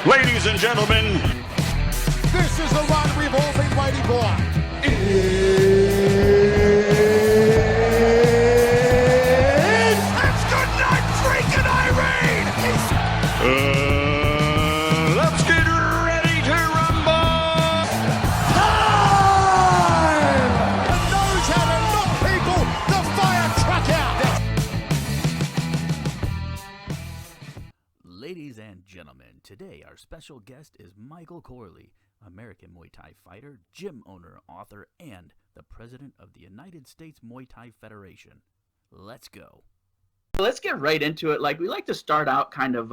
Ladies and gentlemen, this is the one we've all been waiting for. It's good night, freaking Irene! let's get ready to rumble! Time! And knows how to knock people the fire truck out. Ladies and gentlemen, today our special guest is Michael Corley, American Muay Thai fighter, gym owner, author, and the president of the United States Muay Thai Federation. Let's go. Let's get right into it. We like to start out kind of,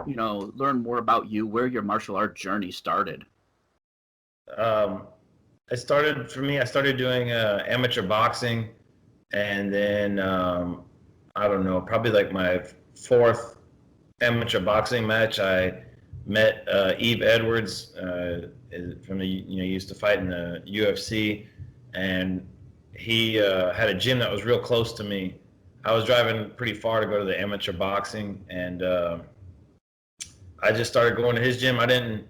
learn more about you, where your martial art journey started. I started doing amateur boxing, and then I don't know, probably like my fourth amateur boxing match, I met Eve Edwards from the used to fight in the UFC, and he had a gym that was real close to me. I was driving pretty far to go to the amateur boxing, and I just started going to his gym. I didn't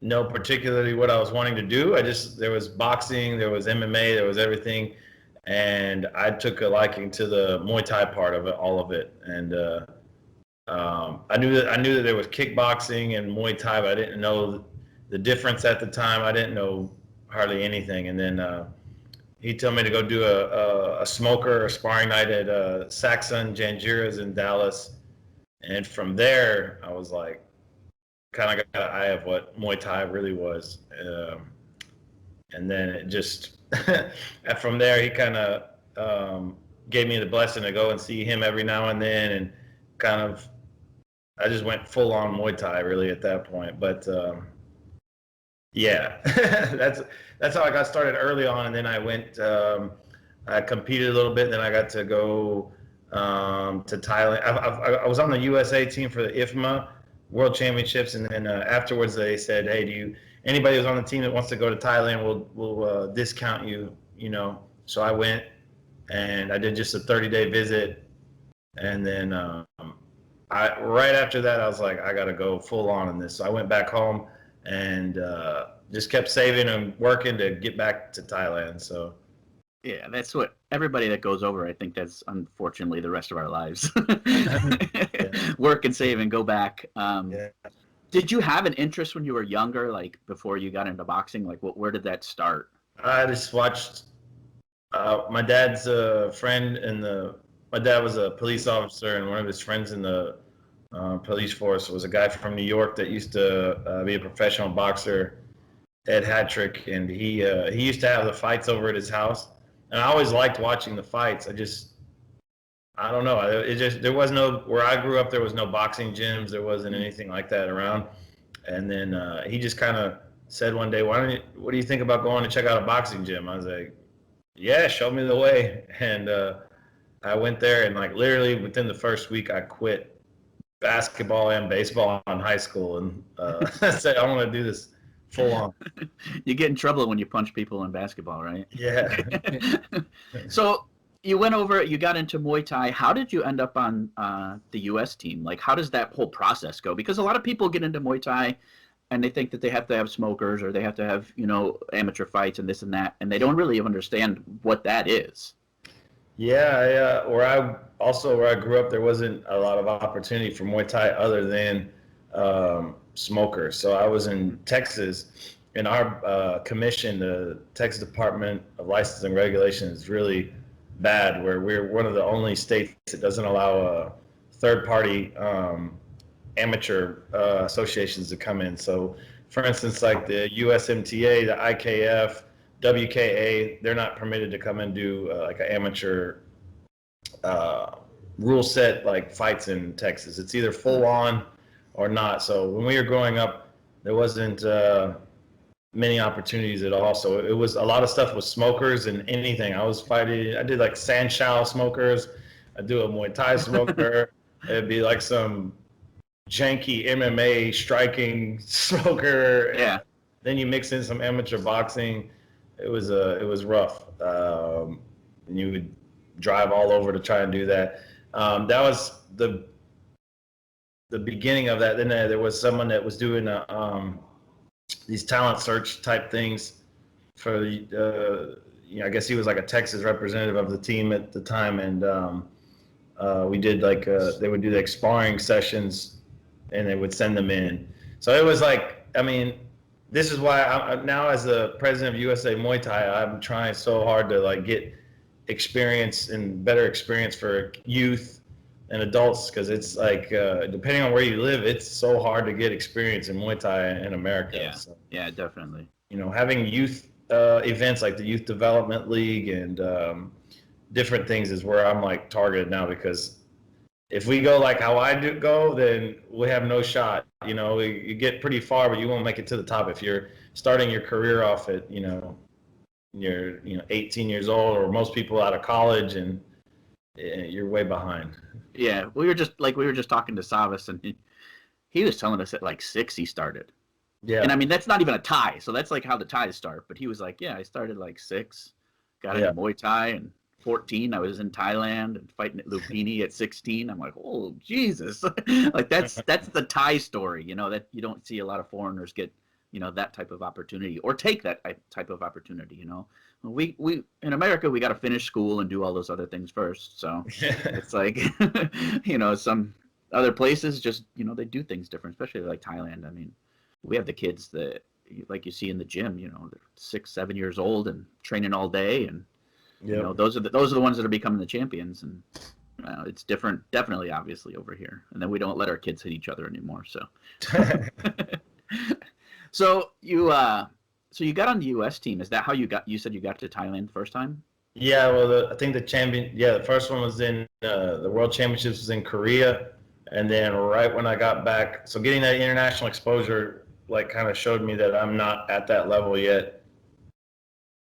know particularly what I was wanting to do. There was boxing, there was MMA, there was everything, and I took a liking to the Muay Thai part of it, all of it, and I knew that there was kickboxing and Muay Thai, but I didn't know the difference at the time. I didn't know hardly anything, and then he told me to go do a sparring night at Saxon Janjira's in Dallas, and from there I was like, kind of got an eye of what Muay Thai really was, and then it just and from there he kind of gave me the blessing to go and see him every now and then, and kind of I just went full on Muay Thai really at that point. But yeah, that's how I got started early on, and then I went. I competed a little bit, and then I got to go to Thailand. I was on the USA team for the IFMA World Championships, and then afterwards they said, "Hey, anybody who's on the team that wants to go to Thailand, we'll discount you." So I went, and I did just a 30-day visit, and then right after that I was like, I got to go full on in this. So I went back home and just kept saving and working to get back to Thailand. So yeah, that's what everybody that goes over, I think that's unfortunately the rest of our lives. Work and save and go back. yeah. Did you have an interest when you were younger, like before you got into boxing? Where did that start? I just watched my dad's friend my dad was a police officer, and one of his friends in the police force was a guy from New York that used to be a professional boxer, Ed Hattrick, and he used to have the fights over at his house, and I always liked watching the fights. I don't know. There was no, where I grew up, there was no boxing gyms. There wasn't anything like that around. And then he just kind of said one day, what do you think about going to check out a boxing gym? I was like, yeah, show me the way. And I went there, and like literally within the first week, I quit basketball and baseball in high school, and I said, I want to do this full on. You get in trouble when you punch people in basketball, right? Yeah. So you went over, you got into Muay Thai. How did you end up on the U.S. team? How does that whole process go? Because a lot of people get into Muay Thai and they think that they have to have smokers, or they have to have, amateur fights and this and that, and they don't really understand what that is. Yeah, where I grew up, there wasn't a lot of opportunity for Muay Thai other than smokers. So I was in Texas, and our commission, the Texas Department of Licensing and Regulation, is really bad, where we're one of the only states that doesn't allow third-party amateur associations to come in. So, for instance, like the USMTA, the IKF, WKA, they're not permitted to come and do like an amateur rule set like fights in Texas. It's either full on or not. So when we were growing up, there wasn't many opportunities at all. So it was a lot of stuff with smokers and anything. I did like Sanshao smokers. I do a Muay Thai smoker. It'd be like some janky MMA striking smoker. Yeah. Then you mix in some amateur boxing. It was rough. And you would drive all over to try and do that. That was the beginning of that. Then there was someone that was doing these talent search type things for the. I guess he was like a Texas representative of the team at the time, and we did like they would do the sparring sessions, and they would send them in. So it was like, I mean, this is why I'm now as the president of USA Muay Thai, I'm trying so hard to like get experience and better experience for youth and adults, because it's like depending on where you live, it's so hard to get experience in Muay Thai in America. Yeah, so, yeah, definitely. having youth events like the Youth Development League and different things is where I'm like targeted now, because if we go like how I do go, then we have no shot. You get pretty far, but you won't make it to the top if you're starting your career off at you're 18 years old, or most people out of college, and you're way behind. Yeah, we were just talking to Savas, and he was telling us at like 6 he started. Yeah. And I mean, that's not even a tie, so that's like how the ties start. But he was like, yeah, I started like 6, got into Muay Thai, and 14 I was in Thailand and fighting at Lumpini at 16. I'm like, oh Jesus. Like that's the Thai story, that you don't see a lot of foreigners get, that type of opportunity or take that type of opportunity. We in America, we got to finish school and do all those other things first. So it's like some other places just they do things different, especially like Thailand. I mean, we have the kids that like you see in the gym, they're 6-7 years old and training all day, and those are the ones that are becoming the champions. And it's different, definitely, obviously, over here. And then we don't let our kids hit each other anymore. So, so you got on the U.S. team. Is that how you got? You said you got to Thailand the first time. Yeah, well, I think the first one was in the World Championships was in Korea, and then right when I got back, so getting that international exposure like kind of showed me that I'm not at that level yet.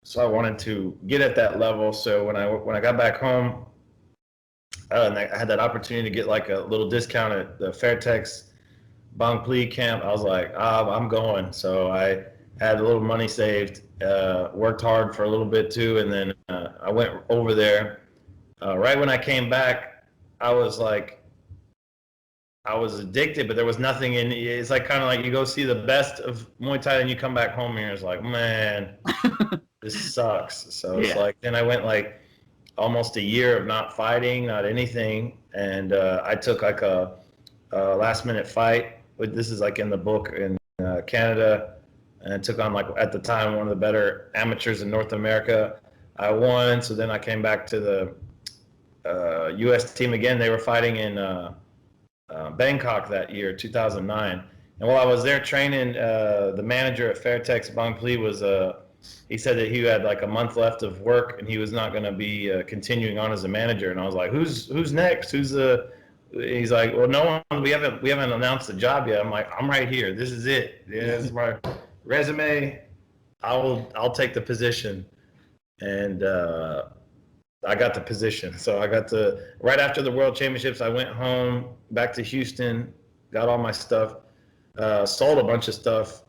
So I wanted to get at that level. So when I got back home, and I had that opportunity to get like a little discount at the Fairtex Bang Pli camp, I was like, I'm going. So I had a little money saved, worked hard for a little bit too, and then I went over there. Right when I came back, I was addicted, but there was nothing in it. It's like kind of like you go see the best of Muay Thai and you come back home and it's like, man, this sucks. So it's like, then I went like almost a year of not fighting, not anything. And I took like a last minute fight. This is like in the book in Canada. And I took on like at the time one of the better amateurs in North America. I won. So then I came back to the U.S. team again. They were fighting in Bangkok that year, 2009. And while I was there training, the manager at Fairtex Bang Pli was he said that he had like a month left of work and he was not going to be continuing on as a manager. And I was like, who's next? He's like, well, no one. We haven't announced the job yet. I'm like, I'm right here. This is it. Yeah, this is my resume. I'll take the position. And I got the position. So I got right after the World Championships, I went home back to Houston, got all my stuff, sold a bunch of stuff,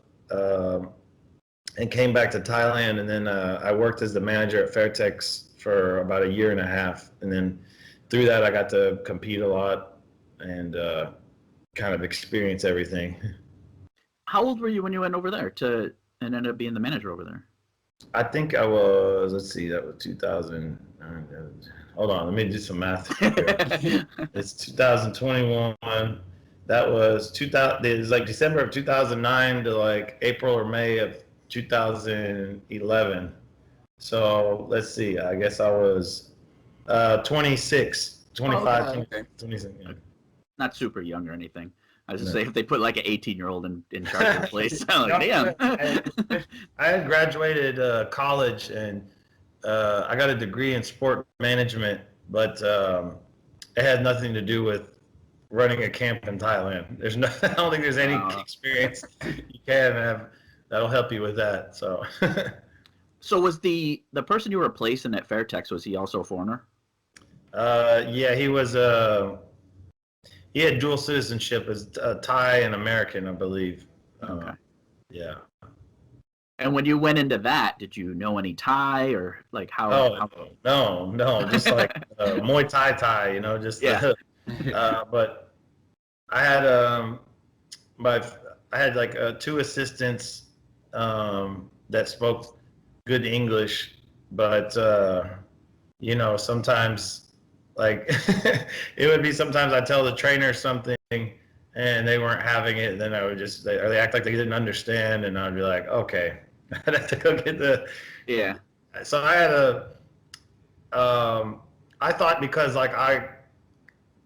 and came back to Thailand. And then I worked as the manager at Fairtex for about a year and a half. And then through that, I got to compete a lot and kind of experience everything. How old were you when you went over there and ended up being the manager over there? I think I was, let's see, that was 2000. Hold on, let me do some math. It's 2021. That was 2000. It was like December of 2009 to like April or May of 2011. So let's see. I guess I was 26, 25, Oh, okay. 26. Yeah. Not super young or anything. I was just saying, if they put like an 18-year-old in charge of the place, I'm like, damn. I had graduated college and I got a degree in sport management, but it had nothing to do with running a camp in Thailand. I don't think there's any experience you can have that'll help you with that. So, so was the person you were replacing at Fairtex, was he also a foreigner? Yeah, he was. He had dual citizenship as Thai and American, I believe. Okay. Yeah. And when you went into that, did you know any Thai or like how? No, just like Muay Thai, just yeah. but I had my I had like two assistants that spoke good English, but sometimes like it would be sometimes I tell the trainer something and they weren't having it, and then I would just or they act like they didn't understand, and I'd be like, okay, I'd have to go get the. Yeah. So I had I thought because like I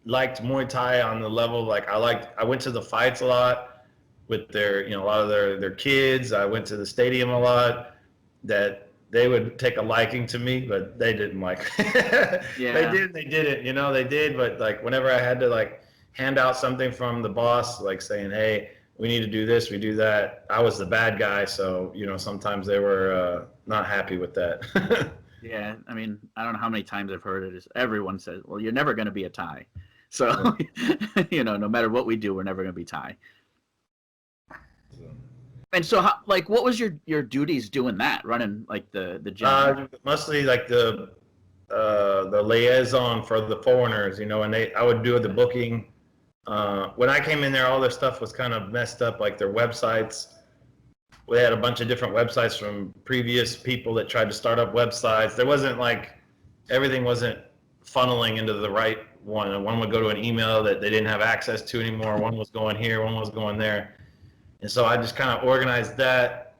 liked Muay Thai on the level like I went to the fights a lot with their a lot of their kids. I went to the stadium a lot. That they would take a liking to me, but they didn't like. Yeah. They didn't. They did, but like whenever I had to like hand out something from the boss, like saying, "Hey, we need to do this, we do that," I was the bad guy, so sometimes they were not happy with that. Yeah, I mean, I don't know how many times I've heard it. Is everyone says, "Well, you're never going to be a Thai," so no matter what we do, we're never going to be Thai. And so, what was your duties doing that? Running like the gym? Mostly like the liaison for the foreigners, and I would do the booking. When I came in there, all their stuff was kind of messed up, like their websites. We had a bunch of different websites from previous people that tried to start up websites. There wasn't everything wasn't funneling into the right one. And one would go to an email that they didn't have access to anymore. One was going here, one was going there. And so I just kind of organized that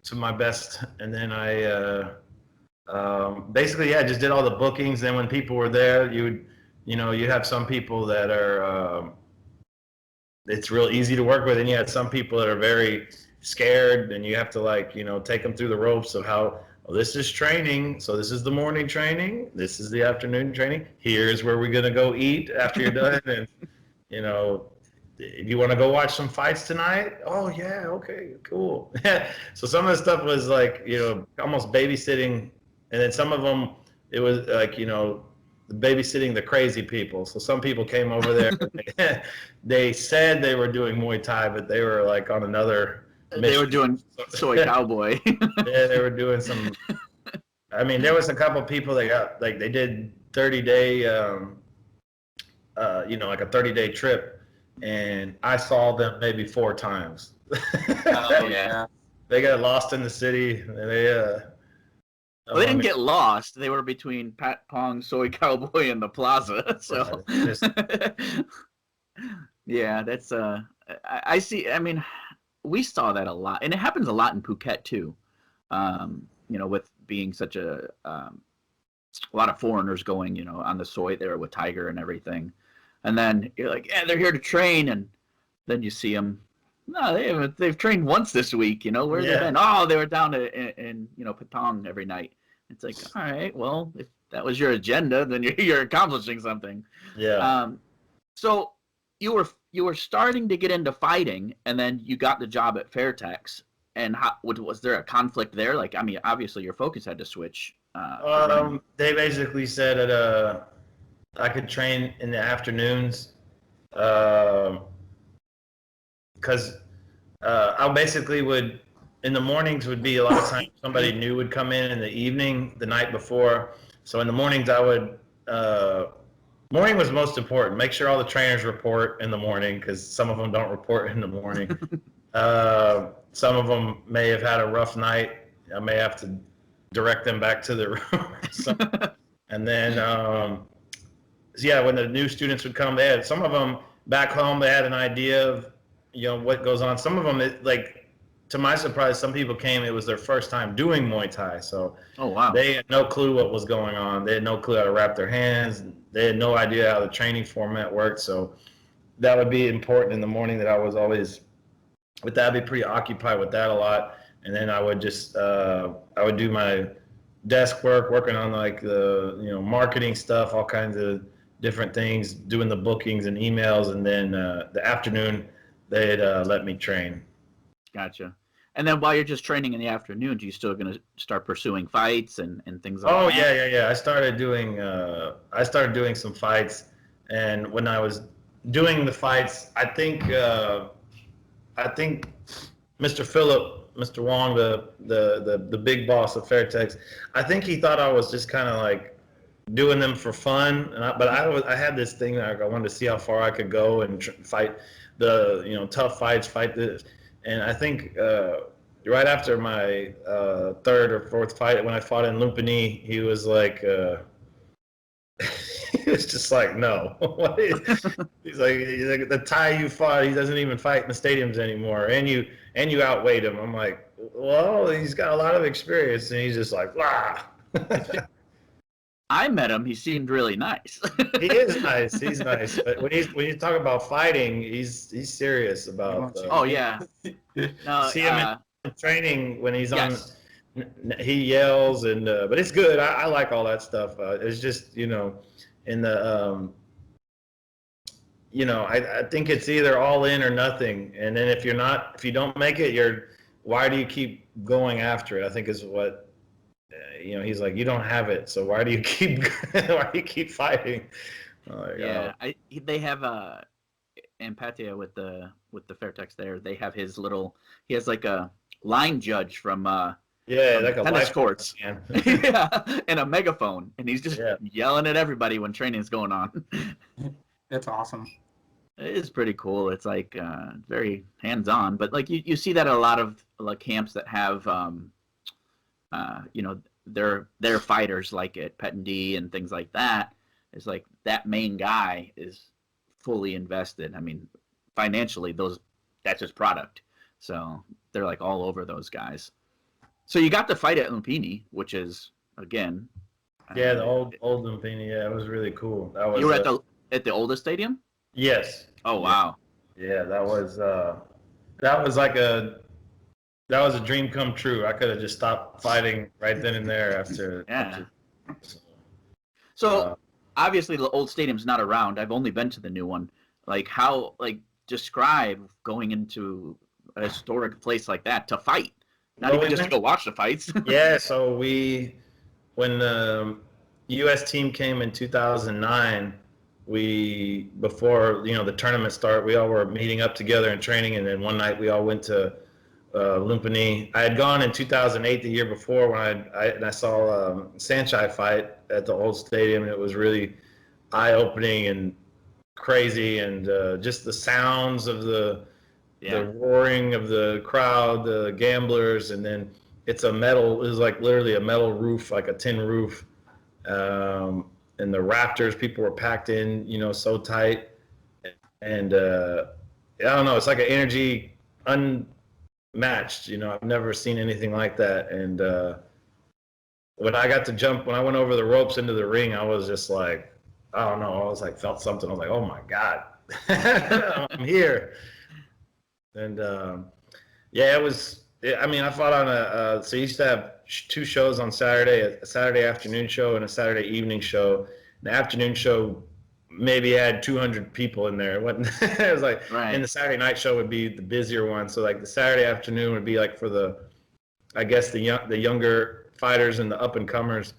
to my best. And then I basically, just did all the bookings. Then when people were there, you have some people that are, it's real easy to work with. And you had some people that are very scared, and you have to take them through the ropes of how, well, this is training. So this is the morning training. This is the afternoon training. Here's where we're going to go eat after you're done. And, if you want to go watch some fights tonight? Oh yeah. Okay, cool. So some of the stuff was almost babysitting. And then some of them, it was babysitting the crazy people. So some people came over there. They said they were doing Muay Thai, but they were like on another mission. They were doing soy cowboy. Yeah, they were doing some. I mean, there was a couple people that got they did 30-day, like a 30-day trip, and I saw them maybe 4 times. Oh yeah. They got lost in the city. And well, they didn't get lost. They were between Pat Pong, Soy Cowboy, and the Plaza. So, yeah, that's I see. I mean, we saw that a lot, and it happens a lot in Phuket too. With being such a lot of foreigners going, on the soy there with Tiger and everything, and then you're like, yeah, they're here to train, and then you see them. No, they've trained once this week. Where they been? Oh, they were down in Patong every night. It's like, all right, well, if that was your agenda, then you're accomplishing something. Yeah. So you were starting to get into fighting, and then you got the job at Fairtex. And was there a conflict there? Like, I mean, obviously your focus had to switch. They basically said that I could train in the afternoons. Because I basically would, in the mornings would be a lot of times somebody new would come in the evening, the night before. So in the mornings I would, morning was most important. Make sure all the trainers report in the morning, because some of them don't report in the morning. Some of them may have had a rough night. I may have to direct them back to their room. And then, when the new students would come, some of them back home, they had an idea of, what goes on. Some of them, to my surprise, some people came, it was their first time doing Muay Thai. So oh, wow. They had no clue what was going on. They had no clue how to wrap their hands. They had no idea how the training format worked. So that would be important in the morning, that I was always, with that, I'd be pretty occupied with that a lot. And then I would just, I would do my desk work, working on the, marketing stuff, all kinds of different things, doing the bookings and emails. And then the afternoon, they'd let me train. Gotcha. And then while you're just training in the afternoons, you still going to start pursuing fights and things like that? Oh, yeah. I started doing some fights. And when I was doing the fights, I think Mr. Phillip, Mr. Wong, the big boss of Fairtex, I think he thought I was just kind of doing them for fun. But I had this thing that I wanted to see how far I could go and fight the tough fights, fight this. And I think right after my third or fourth fight, when I fought in Lumpini, he was like. He was just like, no. he's like the Thai you fought, he doesn't even fight in the stadiums anymore, and you outweighed him. I'm like, well, he's got a lot of experience, and he's just like, blah. I met him. He seemed really nice. He is nice. He's nice, but when you talk about fighting, he's serious about. Oh yeah. No, see him in training when he's on. He yells but it's good. I like all that stuff. It's just in the I think it's either all in or nothing. And then if you don't make it, why do you keep going after it? I think is what he's like. You don't have it, so why do you keep fighting? They have in Pattaya with the Fairtex there. They have his little. He has like a line judge from. Like a tennis courts. Yeah, and a megaphone, and he's just yelling at everybody when training's going on. That's awesome. It is pretty cool. It's like very hands-on, but like you see that at a lot of like camps that have their fighters like at Pet and D and things like that. It's like that main guy is fully invested. I mean, financially, that's his product. So they're like all over those guys. So you got to fight at Lumpini, which is again. The old Lumpini. Yeah, it was really cool. That was. You were at the oldest stadium. Yes. Oh wow. Yeah, that was a dream come true. I could have just stopped fighting right then and there after. Yeah. So obviously the old stadium's not around. I've only been to the new one. Like describe going into a historic place like that to fight. Not even just to go watch the fights. Yeah, so when the U.S. team came in 2009, before the tournament start, we all were meeting up together and training, and then one night we all went to Lumpini. I had gone in 2008, the year before, when I saw Sanchai fight at the old stadium, and it was really eye-opening and crazy, and just the sounds of the roaring of the crowd, the gamblers, and then it was like literally a metal roof, like a tin roof, and the rafters, people were packed in, so tight, and I don't know, it's like an energy unmatched. I've never seen anything like that, and when I went over the ropes into the ring, I was just like, I don't know, I was like, felt something. I was like, oh my God, I'm here. And it was. I mean, I fought on so I used to have two shows on Saturday: a Saturday afternoon show and a Saturday evening show. The afternoon show maybe had 200 people in there. It wasn't. It was like, and the Saturday night show would be the busier one. So like the Saturday afternoon would be like for the younger fighters and the up and comers,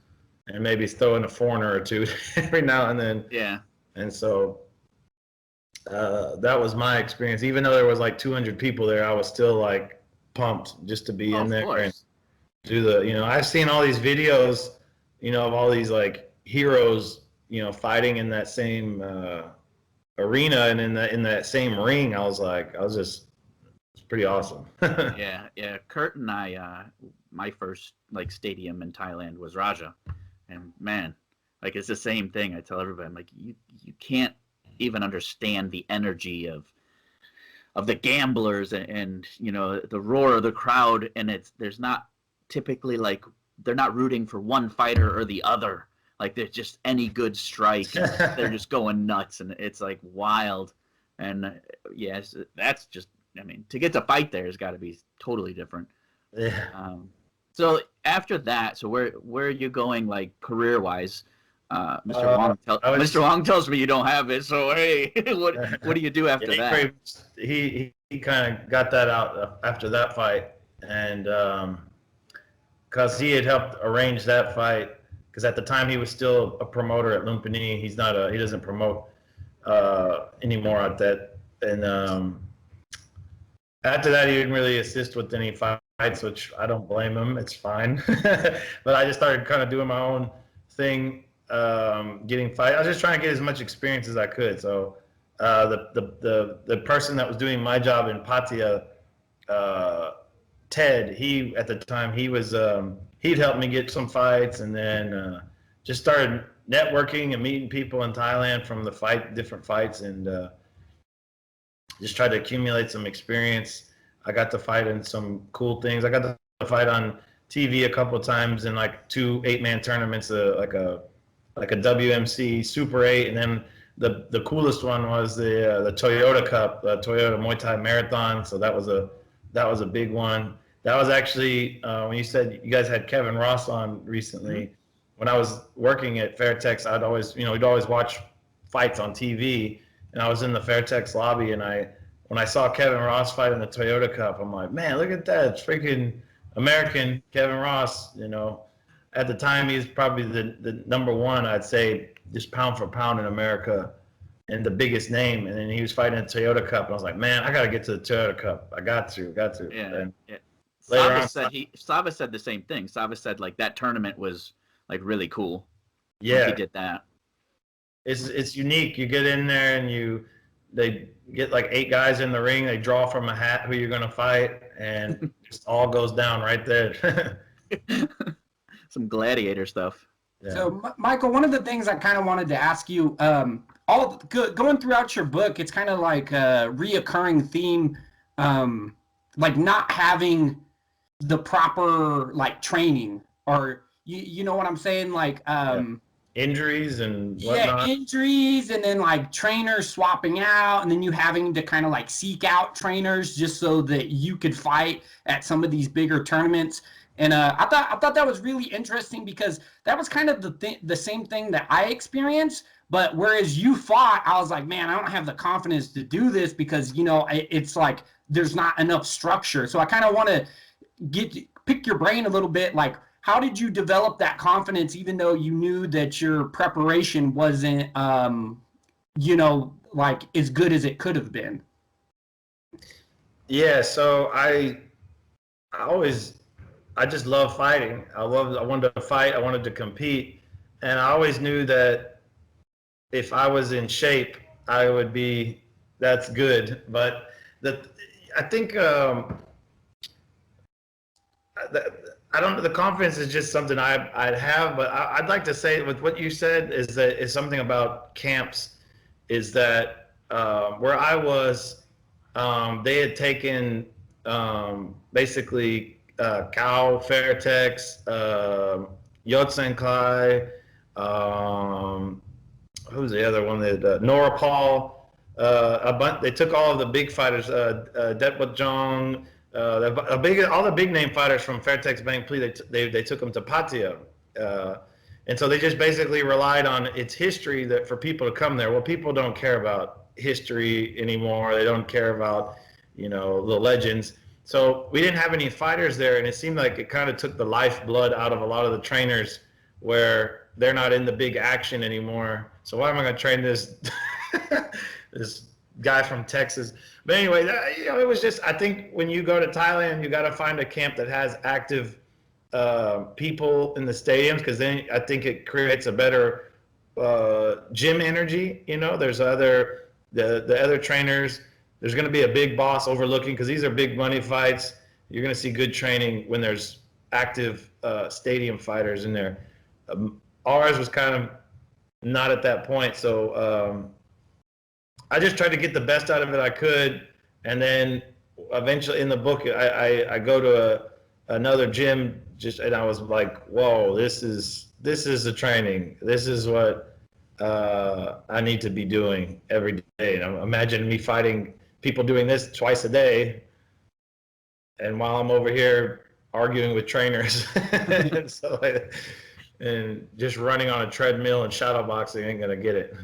and maybe throw in a foreigner or two every now and then. Yeah. And so. That was my experience. Even though there was like 200 people there, I was still like pumped just to be in there and do I've seen all these videos, of all these like heroes, fighting in that same arena and in that same ring. It's pretty awesome. Yeah. Kurt and I, my first like stadium in Thailand was Raja, and man, like it's the same thing. I tell everybody, I'm like, you can't even understand the energy of the gamblers and the roar of the crowd, and there's not typically like they're not rooting for one fighter or the other. Like there's just any good strike, and they're just going nuts, and it's like wild. And yes, that's just, I mean, to get to fight there has got to be totally different. Yeah. So after that, so where are you going like career wise? Mr. Wong tells me you don't have it, so hey, what do you do after that? He kind of got that out after that fight, and because he had helped arrange that fight, because at the time he was still a promoter at Lumpini. He doesn't promote anymore at that, and after that he didn't really assist with any fights, which I don't blame him. It's fine, but I just started kind of doing my own thing. getting fight. I was just trying to get as much experience as I could. So the person that was doing my job in Patia, Ted, he at the time he'd helped me get some fights, and then just started networking and meeting people in Thailand from the different fights, and just tried to accumulate some experience. I got to fight in some cool things. I got to fight on TV a couple of times in like 2 8-man tournaments, like a WMC Super 8, and then the coolest one was the Toyota Cup, the Toyota Muay Thai Marathon. So that was a big one. That was actually when you said you guys had Kevin Ross on recently. Mm-hmm. When I was working at Fairtex, we'd always watch fights on TV, and I was in the Fairtex lobby, and when I saw Kevin Ross fight in the Toyota Cup, I'm like, man, look at that, it's freaking American Kevin Ross. At the time, he's probably the number one, I'd say, just pound for pound in America, and the biggest name. And then he was fighting in the Toyota Cup, and I was like, man, I got to get to the Toyota Cup. I got to. Yeah. And Sava said the same thing. Sava said like that tournament was like really cool. Yeah, he did that. It's unique. You get in there and they get like 8 guys in the ring. They draw from a hat who you're going to fight, and just all goes down right there. Some gladiator stuff. Yeah. So, Michael, one of the things I kind of wanted to ask you, going throughout your book, it's kind of like a reoccurring theme, like not having the proper like training, or you know what I'm saying, like injuries and whatnot. Yeah, injuries, and then like trainers swapping out, and then you having to kind of like seek out trainers just so that you could fight at some of these bigger tournaments. And I thought that was really interesting, because that was kind of the same thing that I experienced. But whereas you fought, I was like, man, I don't have the confidence to do this, because it's like there's not enough structure. So I kind of want to pick your brain a little bit, like, how did you develop that confidence, even though you knew that your preparation wasn't, like as good as it could have been? Yeah, so I just love fighting. I wanted to fight. I wanted to compete, and I always knew that if I was in shape, I would be. That's good, but I think. I don't know. The confidence is just something I'd have, but I'd like to say with what you said is something about camps, is that where I was, they had taken basically Cal, Fairtex, Yotsenkai, who's the other one? Nora Paul, a bunch. They took all of the big fighters, Detwat Jong. All the big name fighters from Fairtex Bank Plea, they took them to Patia, and so they just basically relied on its history that for people to come there. Well, people don't care about history anymore. They don't care about the legends. So we didn't have any fighters there, and it seemed like it kind of took the lifeblood out of a lot of the trainers, where they're not in the big action anymore. So why am I going to train this this guy from Texas? But anyway, it was just, I think when you go to Thailand, you got to find a camp that has active people in the stadiums, because then I think it creates a better gym energy. There's the other trainers. There's going to be a big boss overlooking, because these are big money fights. You're going to see good training when there's active stadium fighters in there. Ours was kind of not at that point, so I just tried to get the best out of it I could, and then eventually in the book I go to another gym, and I was like, whoa, this is the training. This is what I need to be doing every day. And imagine me fighting people doing this twice a day, and while I'm over here arguing with trainers and just running on a treadmill and shadow boxing ain't gonna get it.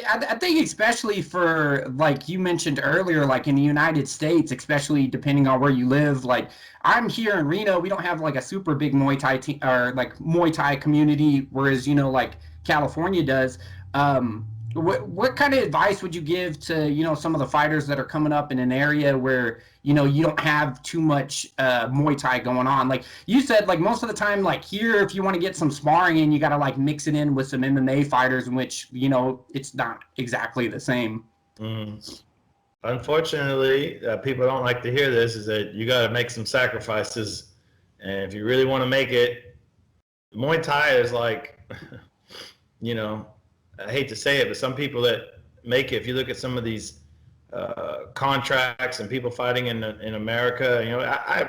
I think especially for, like you mentioned earlier, like in the United States, especially depending on where you live, like I'm here in Reno, we don't have like a super big Muay Thai or like Muay Thai community, whereas, like California does. What kind of advice would you give to, some of the fighters that are coming up in an area where, you don't have too much Muay Thai going on? Like you said, like most of the time, like here, if you want to get some sparring in, you got to like mix it in with some MMA fighters, in which, it's not exactly the same. Unfortunately, people don't like to hear this, is that you got to make some sacrifices. And if you really want to make it, Muay Thai is like, I hate to say it, but some people that make it, if you look at some of these contracts and people fighting in America, I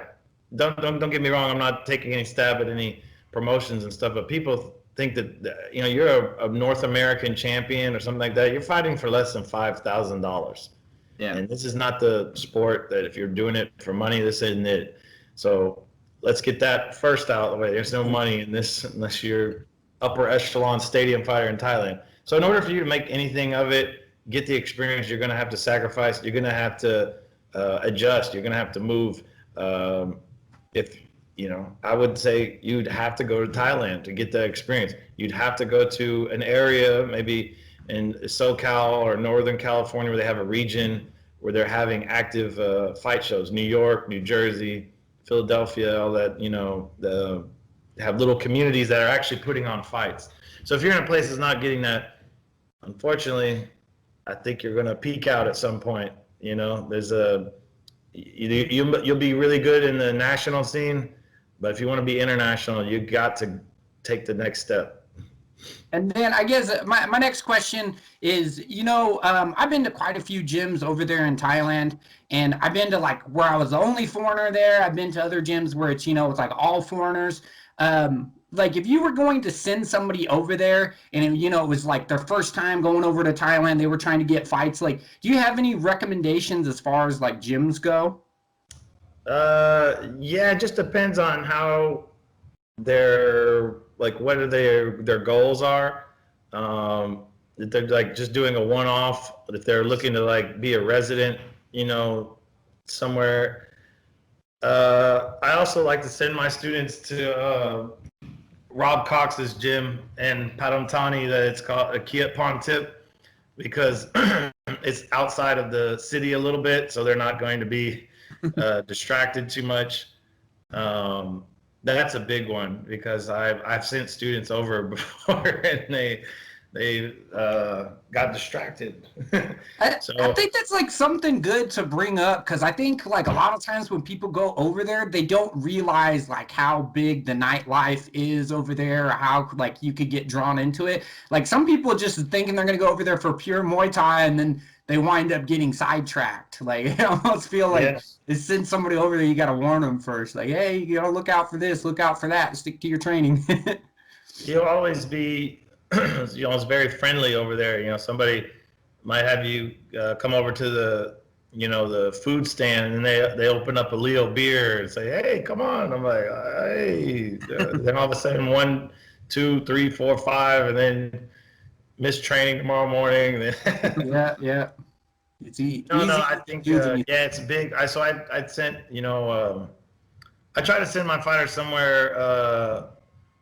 don't get me wrong, I'm not taking any stab at any promotions and stuff, but people think that you're a North American champion or something like that. You're fighting for less than $5,000. Yeah. And this is not the sport that if you're doing it for money, this isn't it. So let's get that first out of the way. There's no money in this unless you're upper echelon stadium fighter in Thailand. So in order for you to make anything of it, get the experience, you're going to have to sacrifice. You're going to have to adjust. You're going to have to move. I would say you'd have to go to Thailand to get that experience. You'd have to go to an area, maybe in SoCal or Northern California, where they have a region where they're having active fight shows. New York, New Jersey, Philadelphia, all that, have little communities that are actually putting on fights. So if you're in a place that's not getting that, unfortunately, I think you're going to peak out at some point. There's you'll be really good in the national scene, but if you want to be international, you got to take the next step. And then I guess my next question is, I've been to quite a few gyms over there in Thailand, and I've been to like where I was the only foreigner there. I've been to other gyms where it's, it's like all foreigners. Like if you were going to send somebody over there and, it was like their first time going over to Thailand, they were trying to get fights. Like, do you have any recommendations as far as like gyms go? Yeah, it just depends on how what are their goals are. If they're like just doing a one-off, if they're looking to like be a resident, somewhere. I also like to send my students to Rob Cox's gym in Padomtani, that it's called a Kiat Pontip, because it's outside of the city a little bit, so they're not going to be distracted too much. That's a big one, because I've sent students over before and they got distracted. I think that's like something good to bring up, because I think like a lot of times when people go over there, they don't realize like how big the nightlife is over there, or how like you could get drawn into it. Like some people just thinking they're going to go over there for pure Muay Thai, and then they wind up getting sidetracked. Like I almost feel like to send somebody over there, you got to warn them first. Like, hey, look out for this, look out for that, stick to your training. You'll always be it's very friendly over there. Somebody might have you come over to the the food stand, and they open up a Leo beer and say, hey, come on. I'm like, hey. Then all of a sudden 1, 2, 3, 4, 5, and then miss training tomorrow morning. Yeah. It's easy. No, I think it's big. I'd sent I try to send my fighters somewhere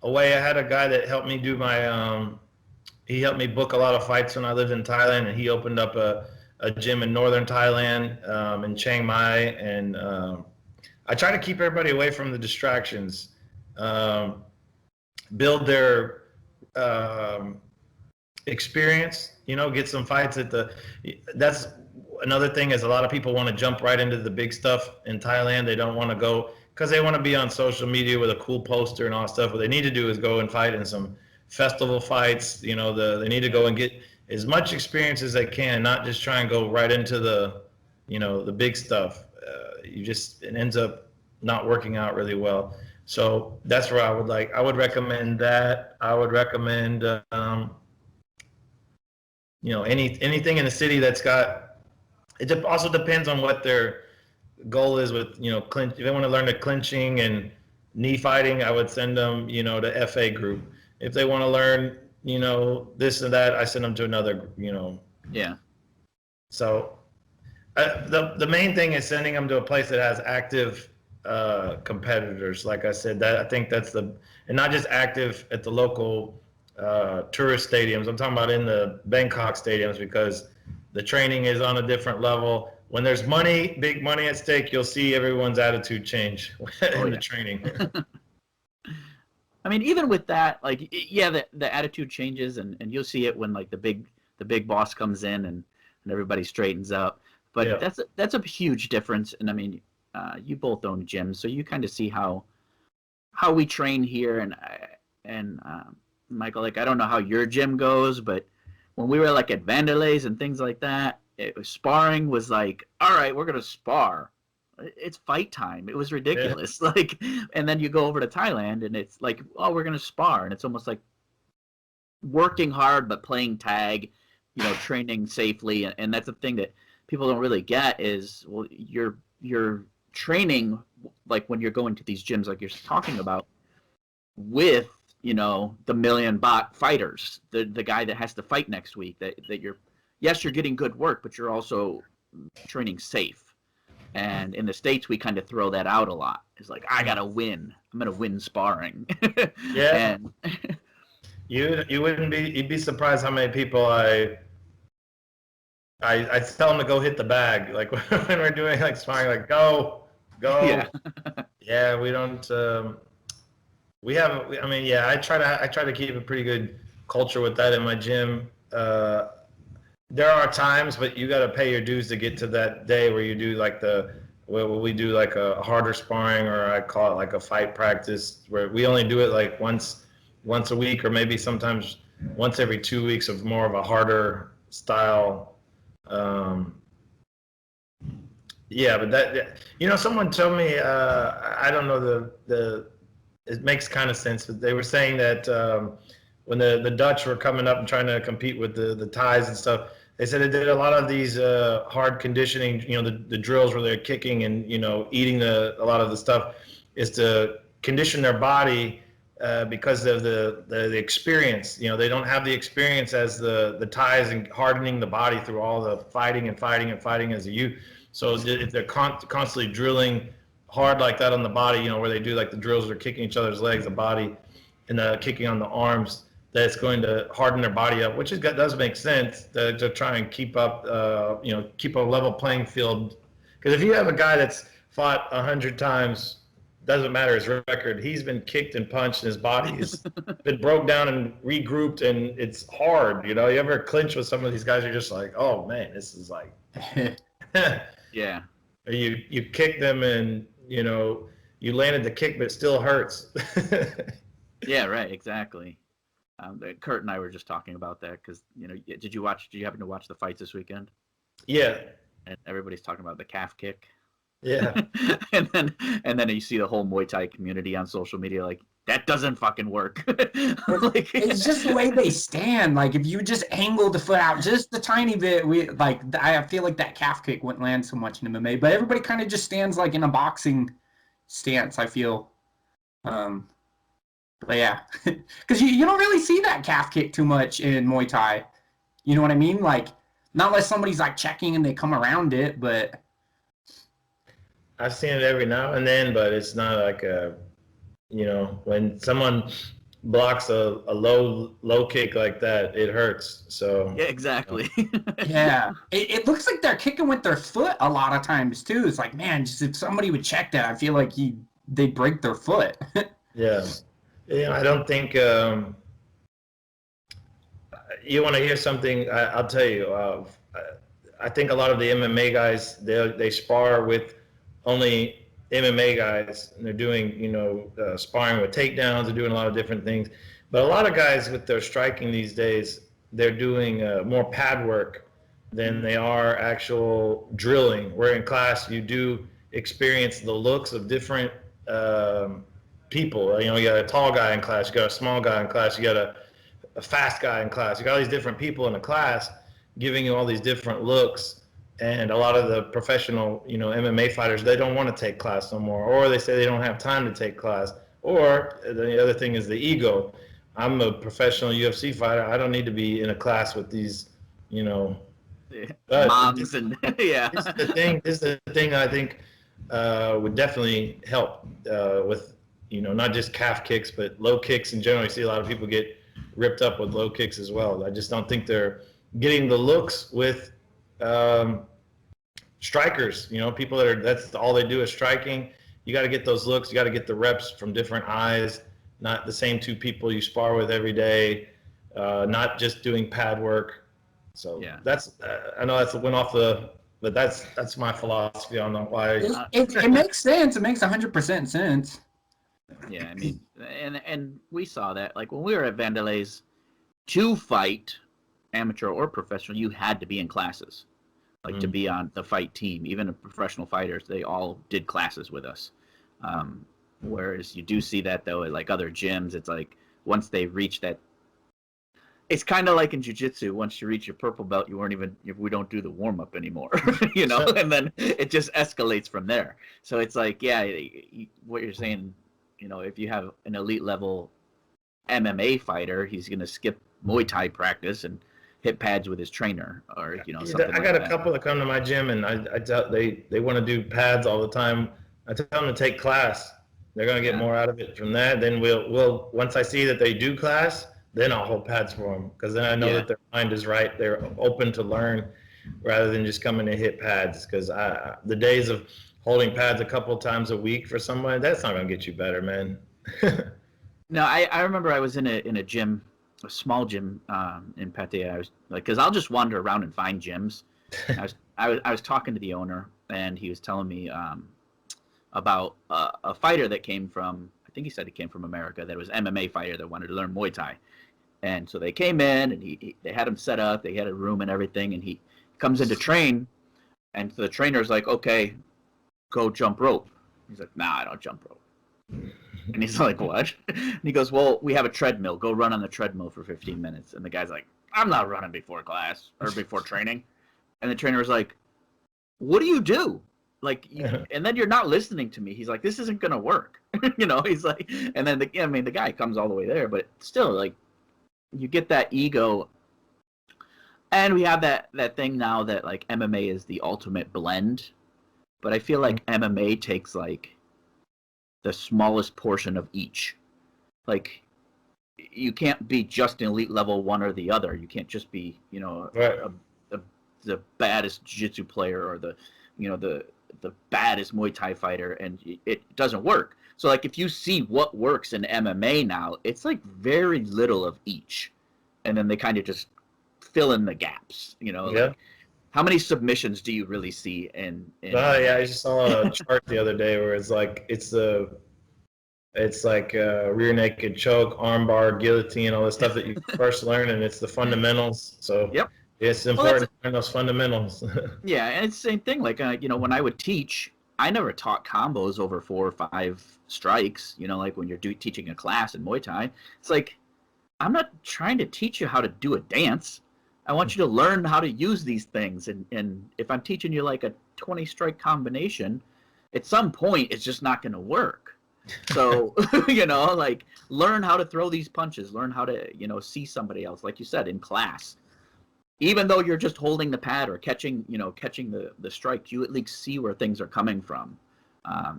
away. I had a guy that helped me do my he helped me book a lot of fights when I lived in Thailand, and he opened up a gym in northern Thailand, in Chiang Mai, and I try to keep everybody away from the distractions, build their experience, get some fights that's another thing, is a lot of people want to jump right into the big stuff in Thailand. They don't want to go because they want to be on social media with a cool poster and all that stuff. What they need to do is go and fight in some festival fights. They need to go and get as much experience as they can, not just try and go right into the big stuff. It ends up not working out really well. So that's where I would recommend that. I would recommend anything in the city that's got. It also depends on what their goal is with clinch. If they want to learn the clinching and knee fighting, I would send them to FA group. If they want to learn this and that, I send them to another Yeah. So the main thing is sending them to a place that has active competitors. Like I said, that I think that's and not just active at the local tourist stadiums. I'm talking about in the Bangkok stadiums because the training is on a different level. When there's money, big money at stake, you'll see everyone's attitude change in the training. I mean, even with that, like, yeah, the attitude changes, and you'll see it when like the big boss comes in and everybody straightens up. But Yeah. that's a huge difference. And I mean, you both own gyms, so you kind of see how we train here. And Michael, like, I don't know how your gym goes, but when we were like at Vanderlei's and things like that, sparring was like, all right, we're gonna spar. It's fight time. It was ridiculous. Yeah. Like, and then you go over to Thailand and it's like, oh, we're gonna spar, and it's almost like working hard but playing tag, training safely. And that's the thing that people don't really get is, well, you're training, like when you're going to these gyms like you're talking about, with the $1 million baht fighters, the guy that has to fight next week, that you're getting good work, but you're also training safe. And in the States, we kind of throw that out a lot. It's like, I gotta win. I'm gonna win sparring. Yeah. And you'd be surprised how many people I tell them to go hit the bag. Like when we're doing like sparring, like go. Yeah. Yeah, we don't. I try to keep a pretty good culture with that in my gym. There are times, but you got to pay your dues to get to that day where you do like we do like a harder sparring, or I call it like a fight practice, where we only do it like once a week, or maybe sometimes once every 2 weeks of more of a harder style. Yeah, but that, someone told me, I don't know it makes kind of sense, but they were saying that when the Dutch were coming up and trying to compete with the Thais and stuff, they said they did a lot of these hard conditioning, the drills where they're kicking and, eating a lot of the stuff, is to condition their body because of the experience. They don't have the experience as the Thais and hardening the body through all the fighting as a youth. So if they're constantly drilling hard like that on the body, where they do like the drills, they're kicking each other's legs, the body, and kicking on the arms, that's going to harden their body up, which does make sense to try and keep up, keep a level playing field. Because if you have a guy that's fought 100 times, doesn't matter his record, he's been kicked and punched, and his body has been broke down and regrouped, and it's hard. You ever clinch with some of these guys, you're just like, oh man, this is like, yeah. You kick them and you landed the kick, but it still hurts. Yeah, right, exactly. Kurt and I were just talking about that because did you happen to watch the fights this weekend? Yeah. And everybody's talking about the calf kick. Yeah. and then you see the whole Muay Thai community on social media like, that doesn't fucking work. Like, it's just the way they stand. Like, if you just angle the foot out just a tiny bit, I feel like that calf kick wouldn't land so much in MMA. But everybody kind of just stands like in a boxing stance, I feel. But yeah, because you don't really see that calf kick too much in Muay Thai. You know what I mean? Like, not unless somebody's like checking and they come around it, but I've seen it every now and then, but it's not like when someone blocks a low kick like that, it hurts. So yeah, exactly. Yeah, it looks like they're kicking with their foot a lot of times too. It's like, man, just if somebody would check that, I feel like they'd break their foot. Yeah. I don't think you want to hear something. I'll tell you. I think a lot of the MMA guys, they spar with only MMA guys, and they're doing sparring with takedowns. They're doing a lot of different things. But a lot of guys with their striking these days, they're doing more pad work than they are actual drilling. Where in class you do experience the looks of different people. You got a tall guy in class, you got a small guy in class, you got a fast guy in class. You got all these different people in the class giving you all these different looks. And a lot of the professional, MMA fighters, they don't want to take class no more, or they say they don't have time to take class. Or the other thing is the ego. I'm a professional UFC fighter. I don't need to be in a class with these, moms and yeah. This is the thing I think would definitely help with, not just calf kicks, but low kicks in general. You see a lot of people get ripped up with low kicks as well. I just don't think they're getting the looks with strikers. You know, people that's all they do is striking. You got to get those looks. You got to get the reps from different eyes, not the same two people you spar with every day, not just doing pad work. So that's I know that's went off but that's my philosophy on why. It makes sense. It makes 100% sense. Yeah, I mean, and we saw that like when we were at Vandelais, to fight, amateur or professional, you had to be in classes, like to be on the fight team. Even the professional fighters, they all did classes with us. Whereas you do see that though, at like other gyms, it's like once they reach that. It's kind of like in jiu-jitsu. Once you reach your purple belt, we don't do the warm-up anymore, you know, and then it just escalates from there. So it's like, yeah, what you're saying, you know, if you have an elite level MMA fighter, he's going to skip Muay Thai practice and hit pads with his trainer or, you know, something I got a couple that come to my gym and I tell they want to do pads all the time. I tell them to take class. They're going to get more out of it from that. Then we'll once I see that they do class, then I'll hold pads for them because then I know that their mind is right. They're open to learn rather than just coming to hit pads. Because the days of holding pads a couple times a week for somebody, that's not going to get you better, man. No, I remember I was in a gym, a small gym in Pattaya. I was like, because I'll just wander around and find gyms. I was talking to the owner, and he was telling me about a fighter that came from, I think he said he came from America, that was MMA fighter that wanted to learn Muay Thai. And so they came in, and they had him set up. They had a room and everything, and he comes in to train, and the trainer's like, okay, go jump rope. He's like, nah, I don't jump rope. And he's like, what? And he goes, well, we have a treadmill. Go run on the treadmill for 15 minutes. And the guy's like, I'm not running before class or before training. And the trainer was like, what do you do? Like, and then you're not listening to me. He's like, this isn't going to work. You know, he's like, and then, the guy comes all the way there. But still, like, you get that ego. And we have that thing now that, like, MMA is the ultimate blend. But I feel like MMA takes, like, the smallest portion of each. Like, you can't be just an elite level one or the other. You can't just be, you know, the baddest jiu-jitsu player or the baddest Muay Thai fighter, and it doesn't work. So, like, if you see what works in MMA now, it's like very little of each, and then they kind of just fill in the gaps. You know, like, how many submissions do you really see in I just saw a chart the other day where it's like rear naked choke, armbar, guillotine, all the stuff that you first learn, and it's the fundamentals. So it's important to learn those fundamentals. Yeah, and it's the same thing. Like, you know, when I would teach, I never taught combos over 4 or 5 strikes. You know, like when you're teaching a class in Muay Thai, it's like, I'm not trying to teach you how to do a dance. I want you to learn how to use these things. And if I'm teaching you like a 20 strike combination, at some point it's just not going to work. So, you know, like, learn how to throw these punches, learn how to, you know, see somebody else, like you said, in class. Even though you're just holding the pad or catching the strike, you at least see where things are coming from.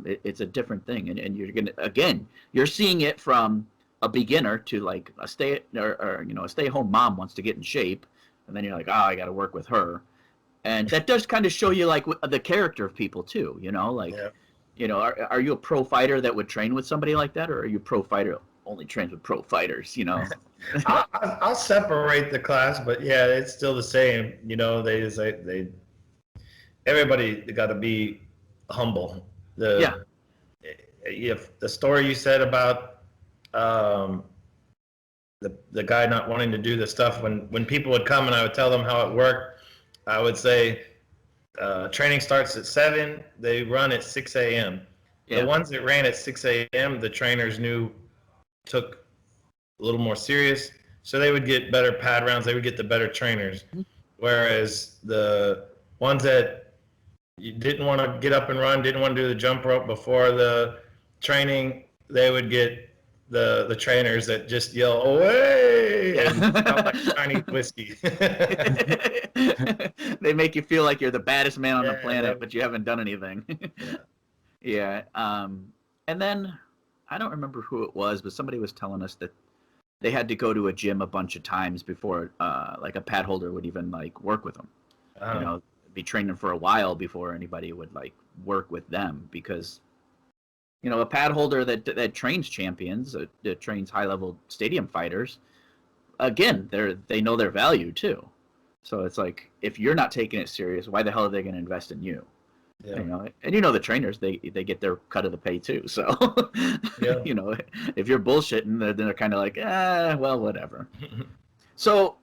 It's a different thing. And you're going to, again, you're seeing it from a beginner to like a stay-at-home mom wants to get in shape. And then you're like, oh, I got to work with her. And that does kind of show you, like, the character of people, too, you know? Like, you know, are you a pro fighter that would train with somebody like that? Or are you a pro fighter only trains with pro fighters, you know? I'll separate the class, but, yeah, it's still the same. You know, everybody got to be humble. If the story you said about the guy not wanting to do the stuff, when people would come and I would tell them how it worked, I would say training starts at 7, they run at 6 a.m. The ones that ran at 6 a.m., the trainers took a little more serious, so they would get better pad rounds, they would get the better trainers. Whereas the ones that you didn't want to get up and run, didn't want to do the jump rope before the training, they would get the trainers that just yell away and sound like Chinese whiskey. They make you feel like you're the baddest man on the planet, but you haven't done anything. And then I don't remember who it was, but somebody was telling us that they had to go to a gym a bunch of times before like a pad holder would even like work with them. You know, be training for a while before anybody would like work with them, because you know, a pad holder that trains champions, that trains high level stadium fighters, again, they know their value too. So it's like, if you're not taking it serious, why the hell are they going to invest in you? Yeah. You know, and you know the trainers, they get their cut of the pay too. So Yeah. you know, if you're bullshitting, then they're kind of like, well, whatever. So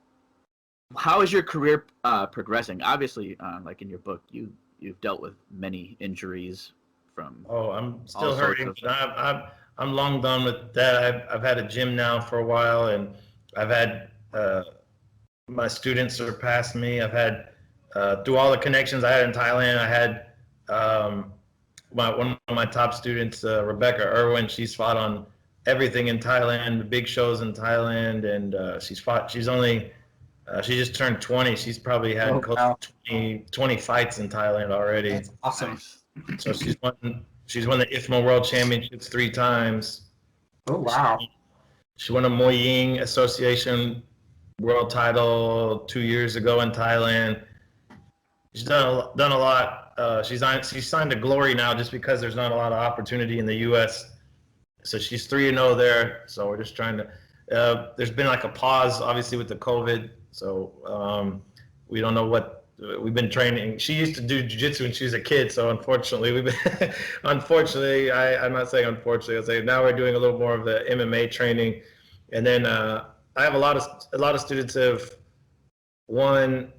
how is your career progressing? Obviously, like in your book, you've dealt with many injuries from. Oh, I'm all still sorts hurting. of- I'm long done with that. I've had a gym now for a while, and I've had my students surpass me. I've had through all the connections I had in Thailand. I had one of my top students, Rebecca Irwin. She's fought on everything in Thailand, the big shows in Thailand, and she's fought. She just turned 20. She's probably had close to 20 fights in Thailand already. That's awesome. So she's won the IFMA World Championships 3 times. Oh, wow. She won a Muay Ying Association world title 2 years ago in Thailand. She's done a lot. She's signed to Glory now just because there's not a lot of opportunity in the U.S. So she's 3-0 there. So we're just trying to. There's been like a pause, obviously, with the COVID. So we don't know what we've been training. She used to do jiu-jitsu when she was a kid. So unfortunately, I'm not saying unfortunately. I'll say now we're doing a little more of the MMA training. And then I have a lot of students have won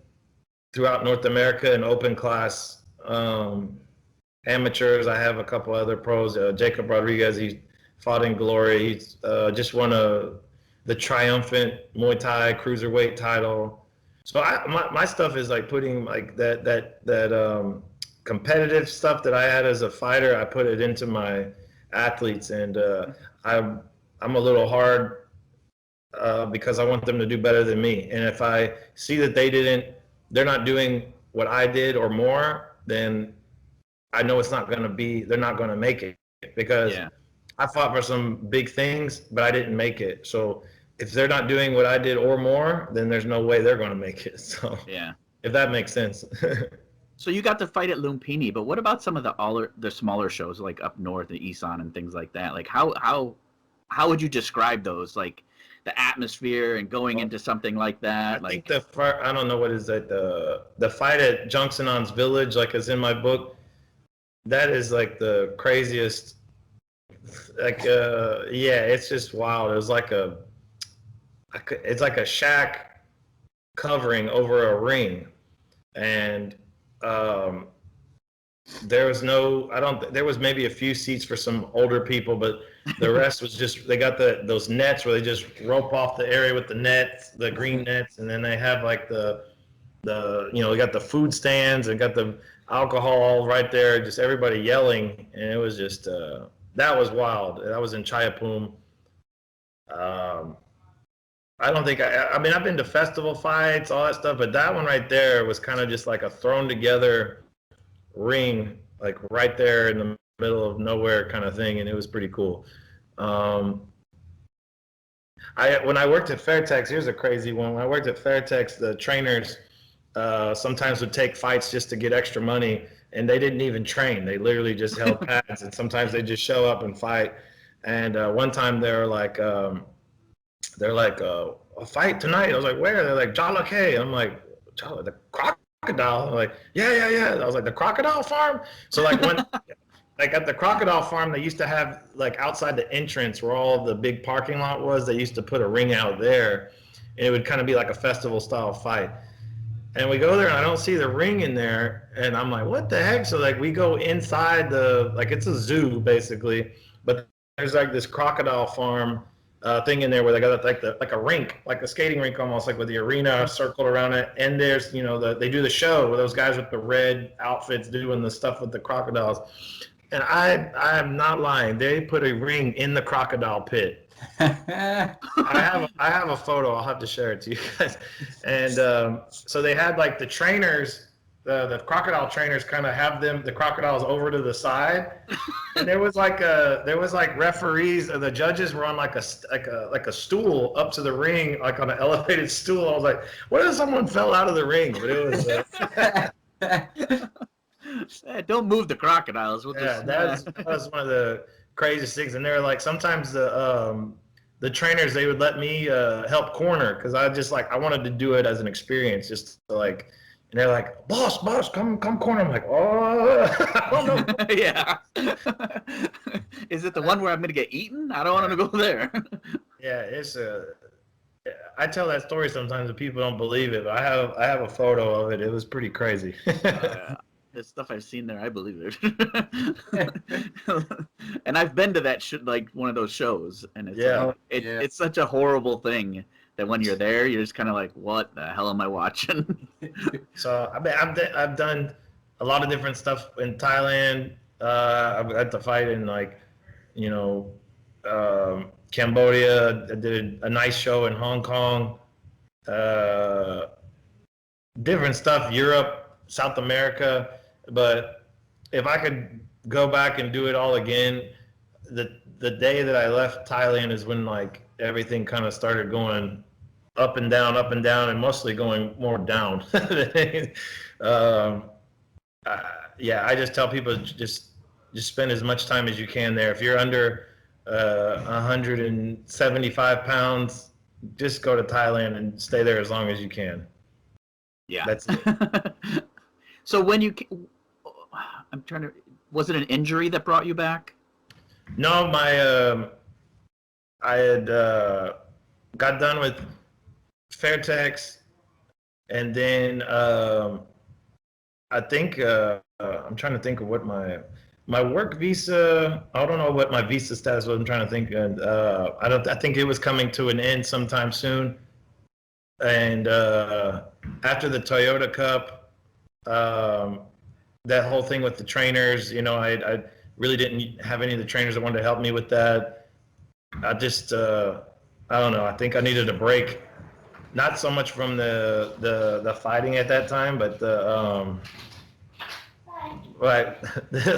throughout North America in open class amateurs. I have a couple other pros. Jacob Rodriguez, he fought in Glory. He's just won the triumphant Muay Thai cruiserweight title. So my stuff is like putting like that competitive stuff that I had as a fighter. I put it into my athletes, and I'm a little hard because I want them to do better than me. And if I see that they're not doing what I did or more, then I know they're not going to make it, because I fought for some big things, but I didn't make it. So if they're not doing what I did or more, then there's no way they're going to make it. So if that makes sense. So you got to fight at Lumpini, but what about some of the smaller shows like up north in Isan and things like that? Like how would you describe those? Like the atmosphere and going into something like that? I think I don't know what is that, the fight at Jungsanon's Village, like is in my book. That is like the craziest. Like it's just wild. It was like it's like a shack covering over a ring, and there was maybe a few seats for some older people, but the rest was just, they got those nets where they just rope off the area with the nets, the green nets, and then they have like they got the food stands and got the alcohol right there, just everybody yelling, and it was just that was wild. That was in Chayapum. I don't think I mean, I've been to festival fights, all that stuff, but that one right there was kind of just like a thrown together ring, like right there in the middle of nowhere kind of thing, and it was pretty cool. When I worked at Fairtex, here's a crazy one. When I worked at Fairtex, the trainers sometimes would take fights just to get extra money, and they didn't even train. They literally just held pads, and sometimes they just show up and fight. And one time they're like, a fight tonight. I was like, where? They're like, Jala K. I'm like, Jala, the crocodile. I'm like, yeah. I was like, the crocodile farm? So like when, like at the crocodile farm, they used to have like outside the entrance where all the big parking lot was, they used to put a ring out there, and it would kind of be like a festival style fight. And we go there and I don't see the ring in there, and I'm like, what the heck? So like we go inside it's a zoo basically, but there's like this crocodile farm thing in there where they got like a rink, like a skating rink almost, like with the arena circled around it. And there's, they do the show with those guys with the red outfits doing the stuff with the crocodiles. And I am not lying. They put a ring in the crocodile pit. I have a photo. I'll have to share it to you guys. And so they had like the trainers, the crocodile trainers, kind of have the crocodiles over to the side, And there was like referees, the judges were on like a stool up to the ring, like on an elevated stool. I was like, what if someone fell out of the ring? But it was Hey, don't move the crocodiles with yeah, this. that was one of the craziest things. And they're like, sometimes the trainers, they would let me help corner because I wanted to do it as an experience, just to like. And they're like, boss, come corner. I'm like, oh, I don't know. Yeah. Is it the one where I'm gonna get eaten? I don't want to go there. Yeah, I tell that story sometimes and people don't believe it, but I have a photo of it. It was pretty crazy. The stuff I've seen there, I believe it. And I've been to that like one of those shows, and it's such a horrible thing that when you're there, you're just kind of like, what the hell am I watching? So I've done a lot of different stuff in Thailand. I've had to fight in like, Cambodia. I did a nice show in Hong Kong. Different stuff, Europe, South America. But if I could go back and do it all again, the day that I left Thailand is when like everything kind of started going up and down, and mostly going more down. I just tell people just spend as much time as you can there. If you're under 175 pounds, just go to Thailand and stay there as long as you can. Yeah, that's it. So when was it an injury that brought you back? No, I had got done with Fairtex, and then I think I'm trying to think of what my work visa. I don't know what my visa status was. I'm trying to think, and I think it was coming to an end sometime soon. And after the Toyota Cup, that whole thing with the trainers, I really didn't have any of the trainers that wanted to help me with that. I just, I don't know. I think I needed a break, not so much from the fighting at that time, but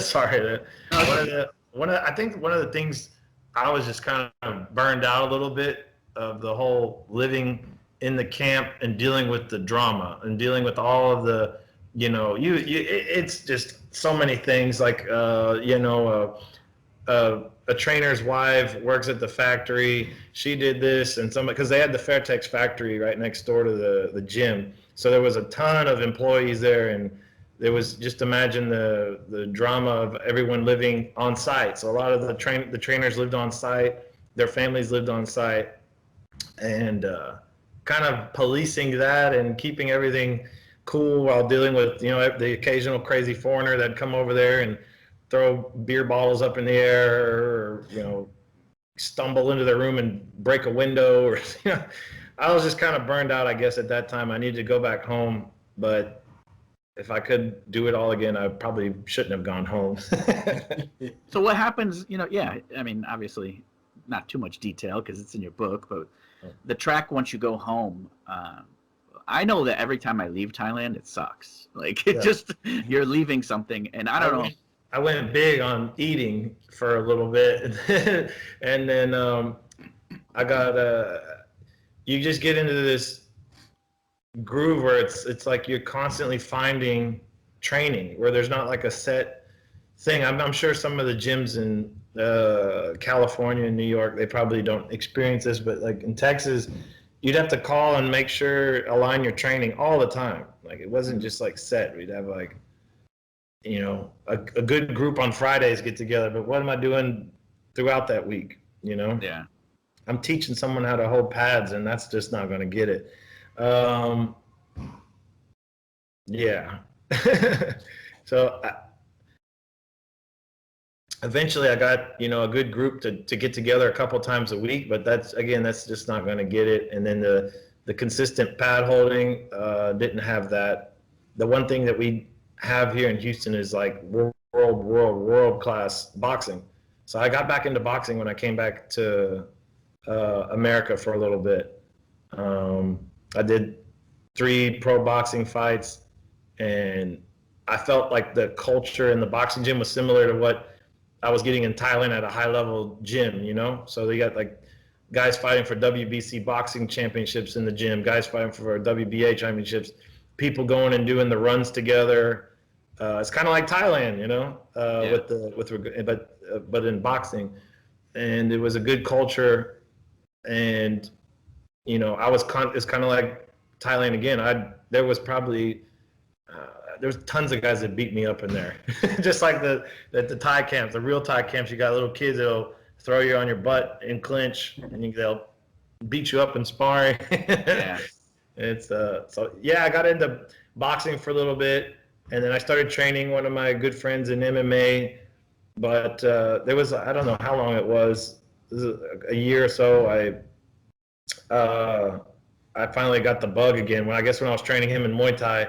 sorry. I think one of the things I was just kind of burned out a little bit of the whole living in the camp and dealing with the drama and dealing with all of the, it's just so many things like, a trainer's wife works at the factory. She did this, and because they had the Fairtex factory right next door to the gym, so there was a ton of employees there, and there was, just imagine the drama of everyone living on site. So a lot of the trainers lived on site, their families lived on site, and kind of policing that and keeping everything cool while dealing with the occasional crazy foreigner that'd come over there and throw beer bottles up in the air, or stumble into the room and break a window, or I was just kind of burned out, I guess, at that time. I needed to go back home, but if I could do it all again, I probably shouldn't have gone home. So what happens, I mean, obviously not too much detail because it's in your book, but the track, once you go home, I know that every time I leave Thailand, it sucks. Like, you're leaving something, and I don't know. I went big on eating for a little bit, and then I got you just get into this groove where it's like you're constantly finding training where there's not like a set thing. I'm sure some of the gyms in California and New York, they probably don't experience this, but like in Texas, you'd have to call and make sure align your training all the time. Like, it wasn't just like set. We'd have like, a good group on Fridays get together, but what am I doing throughout that week? Yeah. I'm teaching someone how to hold pads, and that's just not going to get it. Yeah. So eventually I got, a good group to get together a couple times a week, but that's just not going to get it. And then the consistent pad holding, didn't have that. The one thing that we have here in Houston is like world class boxing. So I got back into boxing when I came back to America for a little bit. I did 3 pro boxing fights, and I felt like the culture in the boxing gym was similar to what I was getting in Thailand at a high level gym, you know? So they got like guys fighting for WBC boxing championships in the gym, guys fighting for WBA championships, people going and doing the runs together. It's kind of like Thailand, you know, but in boxing, and it was a good culture, and you know, it's kind of like Thailand again. There was probably there was tons of guys that beat me up in there, just like the Thai camps, the real Thai camps. You got little kids that'll throw you on your butt and clinch, and they'll beat you up in sparring. Yeah. It's so yeah, I got into boxing for a little bit, and then I started training one of my good friends in MMA. But there was, I don't know how long it was. This is a year or so. I finally got the bug again. When I was training him in Muay Thai,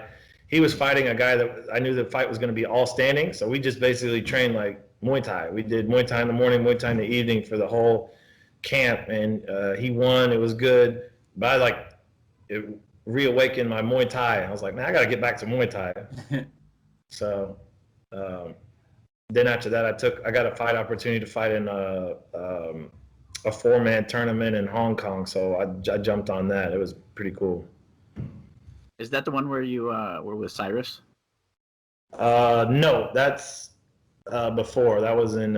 he was fighting a guy that I knew the fight was going to be all standing. So we just basically trained like Muay Thai. We did Muay Thai in the morning, Muay Thai in the evening for the whole camp, and he won. It was good, but it reawakened my Muay Thai. I was like, man, I got to get back to Muay Thai. So then after that, I got a fight opportunity to fight in a 4-man tournament in Hong Kong. So I jumped on that. It was pretty cool. Is that the one where you were with Cyrus? No, that's before. That was in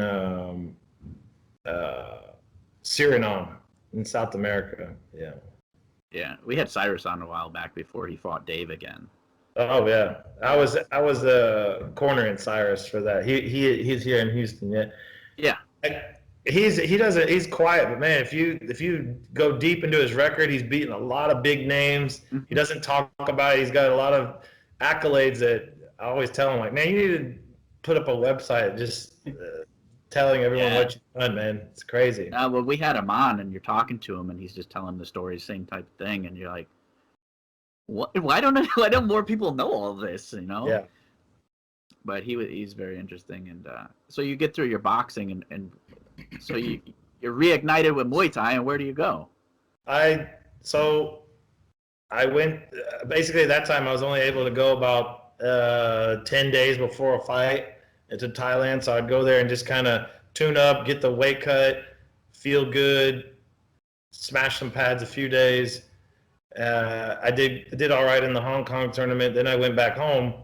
Suriname in South America. Yeah. Yeah, we had Cyrus on a while back before he fought Dave again. Oh yeah, I was the corner in Cyrus for that. He's here in Houston. Yeah. Yeah. He's quiet, but man, if you go deep into his record, he's beaten a lot of big names. Mm-hmm. He doesn't talk about it. He's got a lot of accolades that I always tell him, like, man, you need to put up a website just telling everyone what you've done, man. It's crazy. Well, we had him on, and you're talking to him, and he's just telling the story, same type of thing, and you're like, what? Why don't more people know all this? You know? Yeah. But he's very interesting, and so you get through your boxing, and so you're reignited with Muay Thai, and where do you go? I went basically at that time I was only able to go about 10 days before a fight into Thailand, so I'd go there and just kind of tune up, get the weight cut, feel good, smash some pads a few days. I did all right in the Hong Kong tournament. Then I went back home,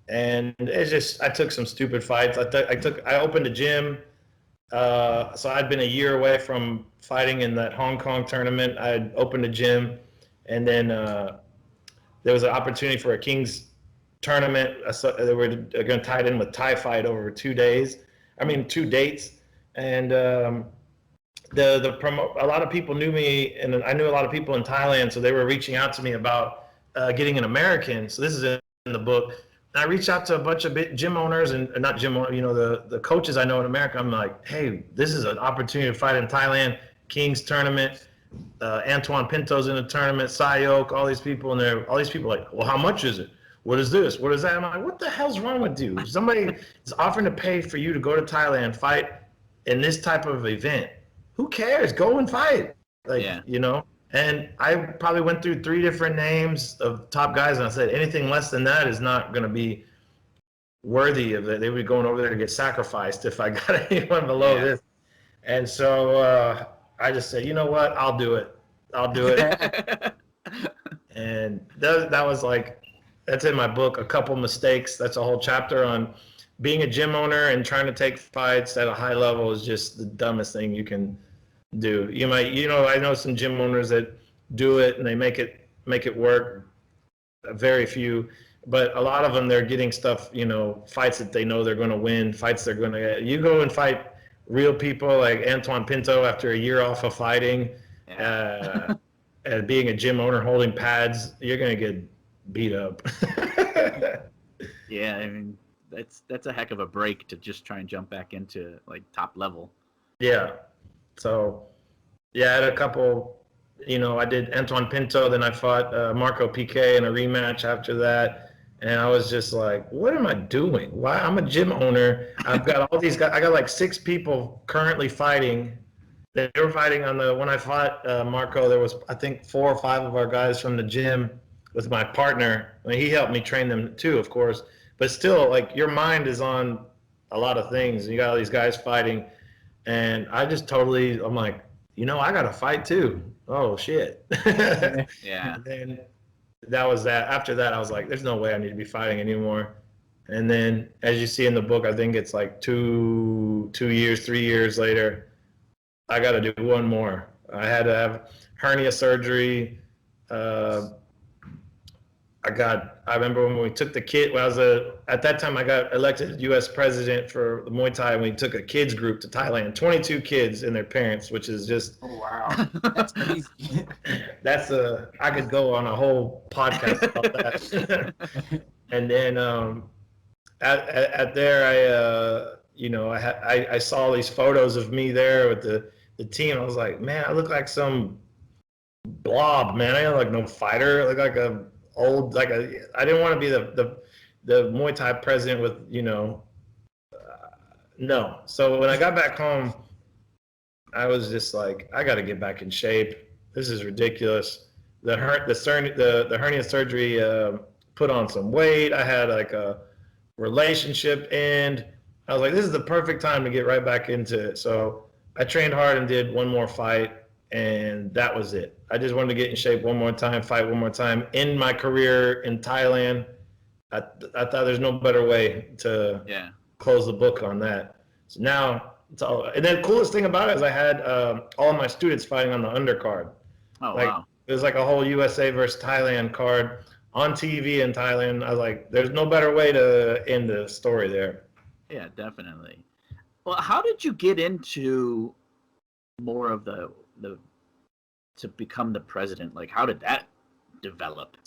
and I took some stupid fights. I opened a gym. So I'd been a year away from fighting in that Hong Kong tournament. I had opened a gym, and then there was an opportunity for a King's tournament. They were going to tie it in with Thai fight over 2 days. 2 dates, and a lot of people knew me, and I knew a lot of people in Thailand, so they were reaching out to me about getting an American. So this is in the book. And I reached out to a bunch of gym owners and not gym owners, the coaches I know in America. I'm like, hey, this is an opportunity to fight in Thailand, King's tournament, Antoine Pinto's in the tournament, Sayok, all these people, and all these people are like, well, how much is it? What is this? What is that? I'm like, what the hell's wrong with you? Somebody is offering to pay for you to go to Thailand, fight in this type of event. Who cares? Go and fight. And I probably went through 3 different names of top guys, and I said anything less than that is not going to be worthy of it. They would be going over there to get sacrificed if I got anyone below this. And so I just said, you know what? I'll do it. And that was that's in my book, A Couple Mistakes. That's a whole chapter on being a gym owner and trying to take fights at a high level is just the dumbest thing you can do. I know some gym owners that do it and they make it work. Very few, but a lot of them, they're getting stuff, fights that they know they're going to win, fights they're going to get. You go and fight real people like Antoine Pinto after a year off of fighting, and being a gym owner holding pads, you're going to get beat up. Yeah, that's a heck of a break to just try and jump back into top level. Yeah. So, I had a couple, I did Antoine Pinto, then I fought Marco Piqué in a rematch after that. And I was just like, what am I doing? Why? I'm a gym owner. I've got all these guys. I got 6 people currently fighting. They were fighting when I fought Marco, there was, I think, 4 or 5 of our guys from the gym with my partner. He helped me train them too, of course. But still, your mind is on a lot of things. You got all these guys fighting, and I just totally, I'm like, I got to fight too. Oh shit. Yeah. And then that was that. After that, I was like, there's no way I need to be fighting anymore. And then, as you see in the book, I think it's like 3 years later, I got to do one more. I had to have hernia surgery. I remember when we took the kid, at that time I got elected U.S. president for the Muay Thai, and we took a kids group to Thailand, 22 kids and their parents, which is just, Oh wow, that's crazy. I could go on a whole podcast about that. And then at there, I saw these photos of me there with the team. I was like, man, I look like some blob, man. I look like no fighter. I look like I didn't want to be the Muay Thai president with, no. So when I got back home, I was just like, I got to get back in shape. This is ridiculous. The hernia surgery put on some weight. I had like a relationship end. I was like, this is the perfect time to get right back into it. So I trained hard and did one more fight, and that was it. I just wanted to get in shape one more time, fight one more time. In my career in Thailand, I thought there's no better way to close the book on that. So now, and then the coolest thing about it is I had all of my students fighting on the undercard. Oh, wow. It was like a whole USA versus Thailand card on TV in Thailand. I was like, there's no better way to end the story there. Yeah, definitely. Well, how did you get into more of the to become the president? Like, how did that develop?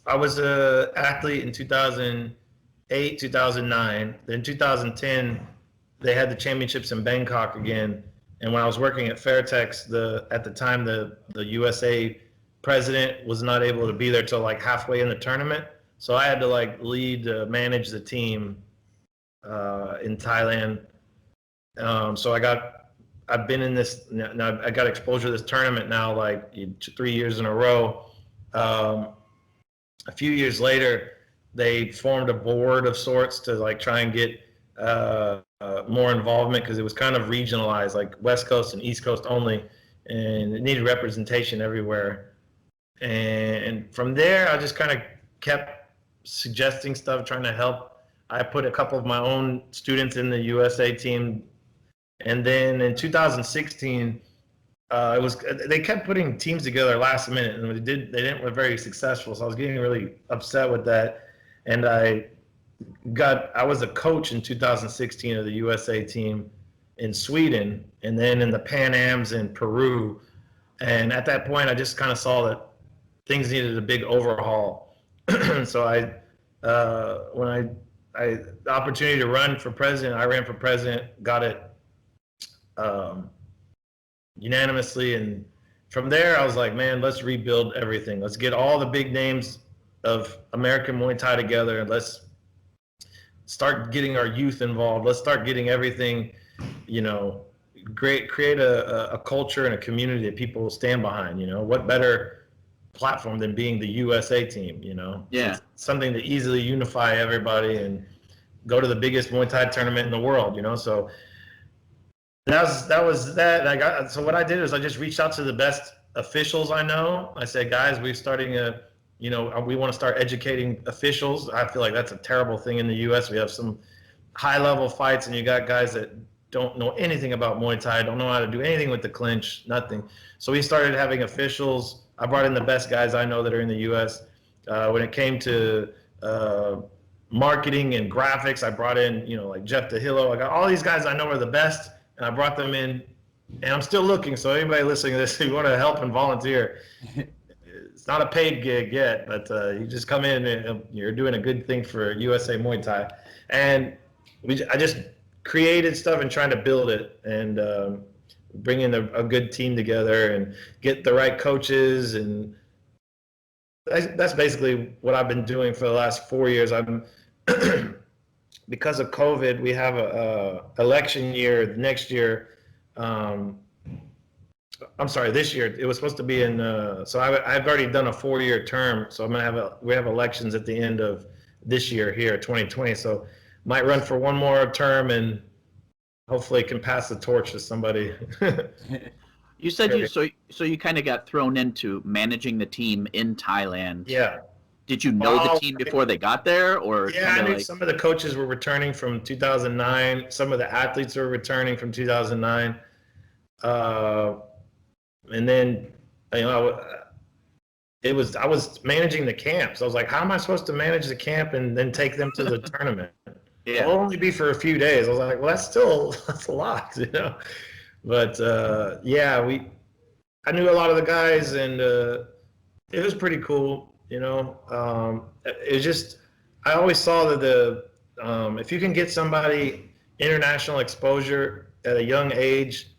I was an athlete in 2008, 2009. Then 2010, they had the championships in Bangkok again. And when I was working at Fairtex, at the time, the USA president was not able to be there till like halfway in the tournament. So I had to like manage the team in Thailand. So I've been in this, now I got exposure to this tournament now like 3 years in a row. A few years later, they formed a board of sorts to like try and get more involvement, because it was kind of regionalized, like West Coast and East Coast only, and it needed representation everywhere. And from there, I just kind of kept suggesting stuff, trying to help. I put a couple of my own students in the USA team. And then in 2016, they kept putting teams together last minute, and they didn't were very successful. So I was getting really upset with that. And I was a coach in 2016 of the USA team in Sweden, and then in the Pan Ams in Peru. And at that point, I just kind of saw that things needed a big overhaul. So when the opportunity to run for president, I ran for president, got it unanimously. And from there, I was like, man, let's rebuild everything. Let's get all the big names of American Muay Thai together, and let's start getting our youth involved. Let's start getting everything, create a culture and a community that people will stand behind. What better platform than being the USA team, Yeah. It's something to easily unify everybody and go to the biggest Muay Thai tournament in the world, So that was that. And so what I did is I just reached out to the best officials I know. I said, guys, we're starting we want to start educating officials. I feel like that's a terrible thing in the U.S. We have some high-level fights, and you got guys that don't know anything about Muay Thai, don't know how to do anything with the clinch, nothing. So we started having officials. I brought in the best guys I know that are in the U.S. When it came to marketing and graphics, I brought in, like Jeff DeHillo. I got all these guys I know are the best, and I brought them in, and I'm still looking. So anybody listening to this, if you want to help and volunteer, it's not a paid gig yet, but you just come in and you're doing a good thing for USA Muay Thai. And I just created stuff and trying to build it, and bring in a good team together and get the right coaches. And that's basically what I've been doing for the last 4 years. Because of COVID, we have a election year next year. I'm sorry, this year. It was supposed to be in. So I've already done a 4-year term. So we have elections at the end of this year here, 2020. So might run for one more term and hopefully can pass the torch to somebody. You said you kind of got thrown into managing the team in Thailand. Yeah. Did you know the team before they got there, or yeah, I knew like... some of the coaches were returning from 2009. Some of the athletes were returning from 2009. And then, you know, I was managing the camps. I was like, how am I supposed to manage the camp and then take them to the tournament? Yeah. It'll only be for a few days. I was like, well, that's a lot, you know. But yeah, I knew a lot of the guys, and it was pretty cool, you know. It was just, I always saw that if you can get somebody international exposure at a young age,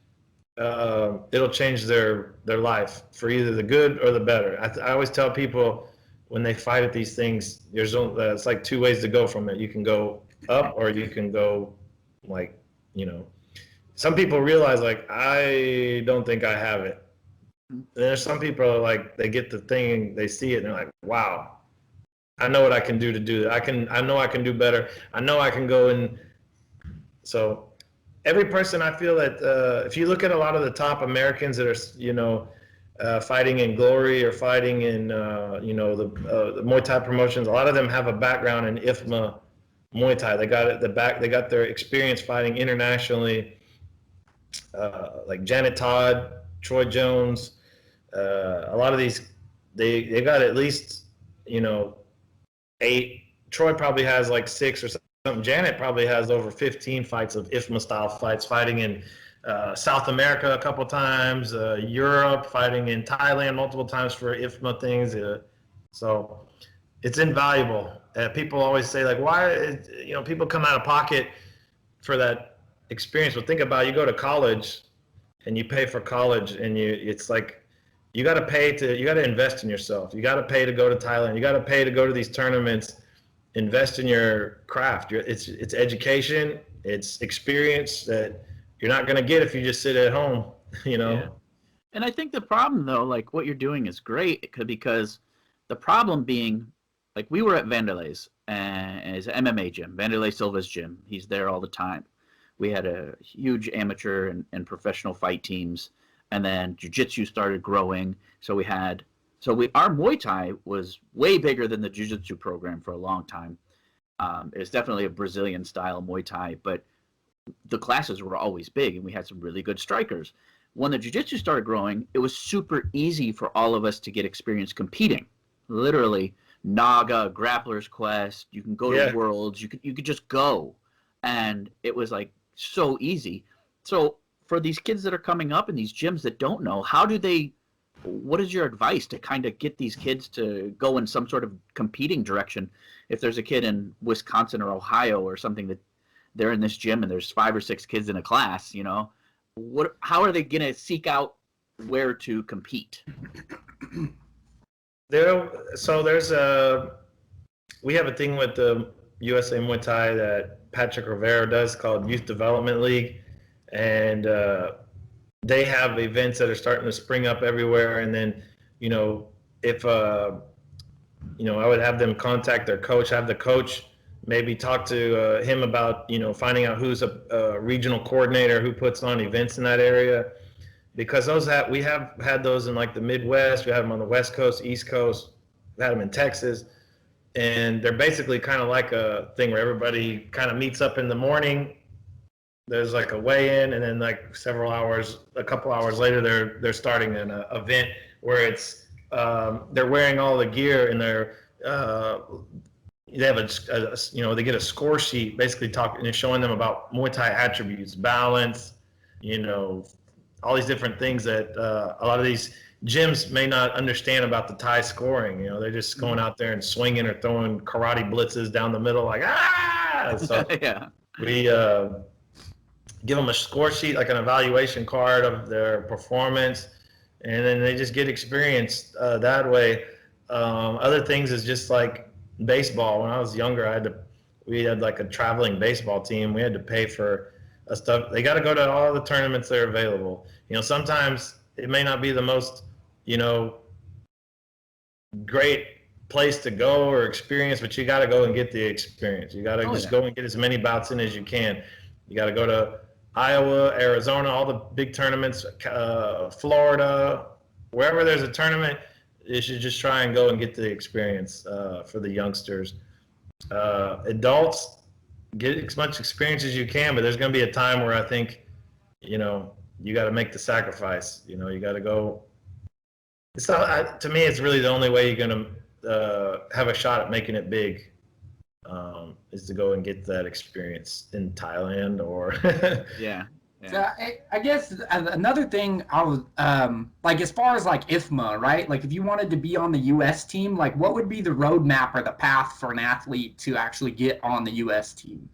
it'll change their life for either the good or the better. I always tell people when they fight at these things, it's like two ways to go from it. You can go up or you can go, like, you know. Some people realize, like, I don't think I have it. And there's some people, like, they get the thing, they see it, and they're like, wow, I know what I can do to do that. I know I can do better. I know I can go and so every person, I feel that if you look at a lot of the top Americans that are, you know, fighting in Glory or fighting in, you know, the Muay Thai promotions, a lot of them have a background in IFMA Muay Thai. They got it they got their experience fighting internationally. Like Janet Todd, Troy Jones, a lot of these, they got at least, you know, 8. Troy probably has like 6 or something. Janet probably has over 15 fights of IFMA style fights, fighting in South America a couple times, Europe, fighting in Thailand multiple times for IFMA things. So it's invaluable. People always say, like, why, you know, people come out of pocket for that experience. But think about it, you go to college and you pay for college, and it's like you got to invest in yourself. You got to pay to go to Thailand. You got to pay to go to these tournaments. Invest in your craft. It's education. It's experience that you're not going to get if you just sit at home, you know. Yeah. And I think the problem, though, like what you're doing is great, because the problem being, like, we were at Vanderlei's, and it's an MMA gym, Vanderlei Silva's gym. He's there all the time. We had a huge amateur and professional fight teams, and then jiu-jitsu started growing. So our Muay Thai was way bigger than the jiu-jitsu program for a long time. It was definitely a Brazilian style Muay Thai, but the classes were always big, and we had some really good strikers. When the jiu-jitsu started growing, it was super easy for all of us to get experience competing. Literally, Naga, Grappler's Quest, you can go to Worlds, you could just go. And it was like so easy. So for these kids that are coming up in these gyms that don't know, what is your advice to kind of get these kids to go in some sort of competing direction? If there's a kid in Wisconsin or Ohio or something that they're in this gym and there's 5 or 6 kids in a class, you know, how are they going to seek out where to compete? We have a thing with the USA Muay Thai that Patrick Rivera does called Youth Development League, and they have events that are starting to spring up everywhere. And then, you know, if you know, I would have them contact their coach, have the coach maybe talk to him about, you know, finding out who's a regional coordinator who puts on events in that area, because we have had those in like the Midwest. We have them on the West Coast, East Coast. We had them in Texas. And they're basically kind of like a thing where everybody kind of meets up in the morning. There's like a weigh-in, and then like a couple hours later, they're starting an event where it's they're wearing all the gear, and they have you know, they get a score sheet basically talking and showing them about Muay Thai attributes, balance, you know, all these different things that a lot of these gyms may not understand about the Thai scoring. You know, they're just going out there and swinging or throwing karate blitzes down the middle, like, ah! So Yeah. we give them a score sheet, like an evaluation card of their performance, and then they just get experience that way. Other things is just like baseball. When I was younger, we had like a traveling baseball team. We had to pay for stuff. They got to go to all the tournaments that are available. You know, sometimes it may not be the most, you know, great place to go or experience, but you got to go and get the experience. You got to go and get as many bouts in as you can. You got to go to Iowa, Arizona, all the big tournaments, Florida, wherever there's a tournament, you should just try and go and get the experience for the youngsters. Adults, get as much experience as you can, but there's going to be a time where I think, you got to make the sacrifice. You got to go. It's not, to me, it's really the only way you're going to have a shot at making it big. Is to go and get that experience in Thailand or Yeah. So I guess another thing I was like, as far as like IFMA, right? Like if you wanted to be on the U.S. team, like what would be the roadmap or the path for an athlete to actually get on the U.S. team?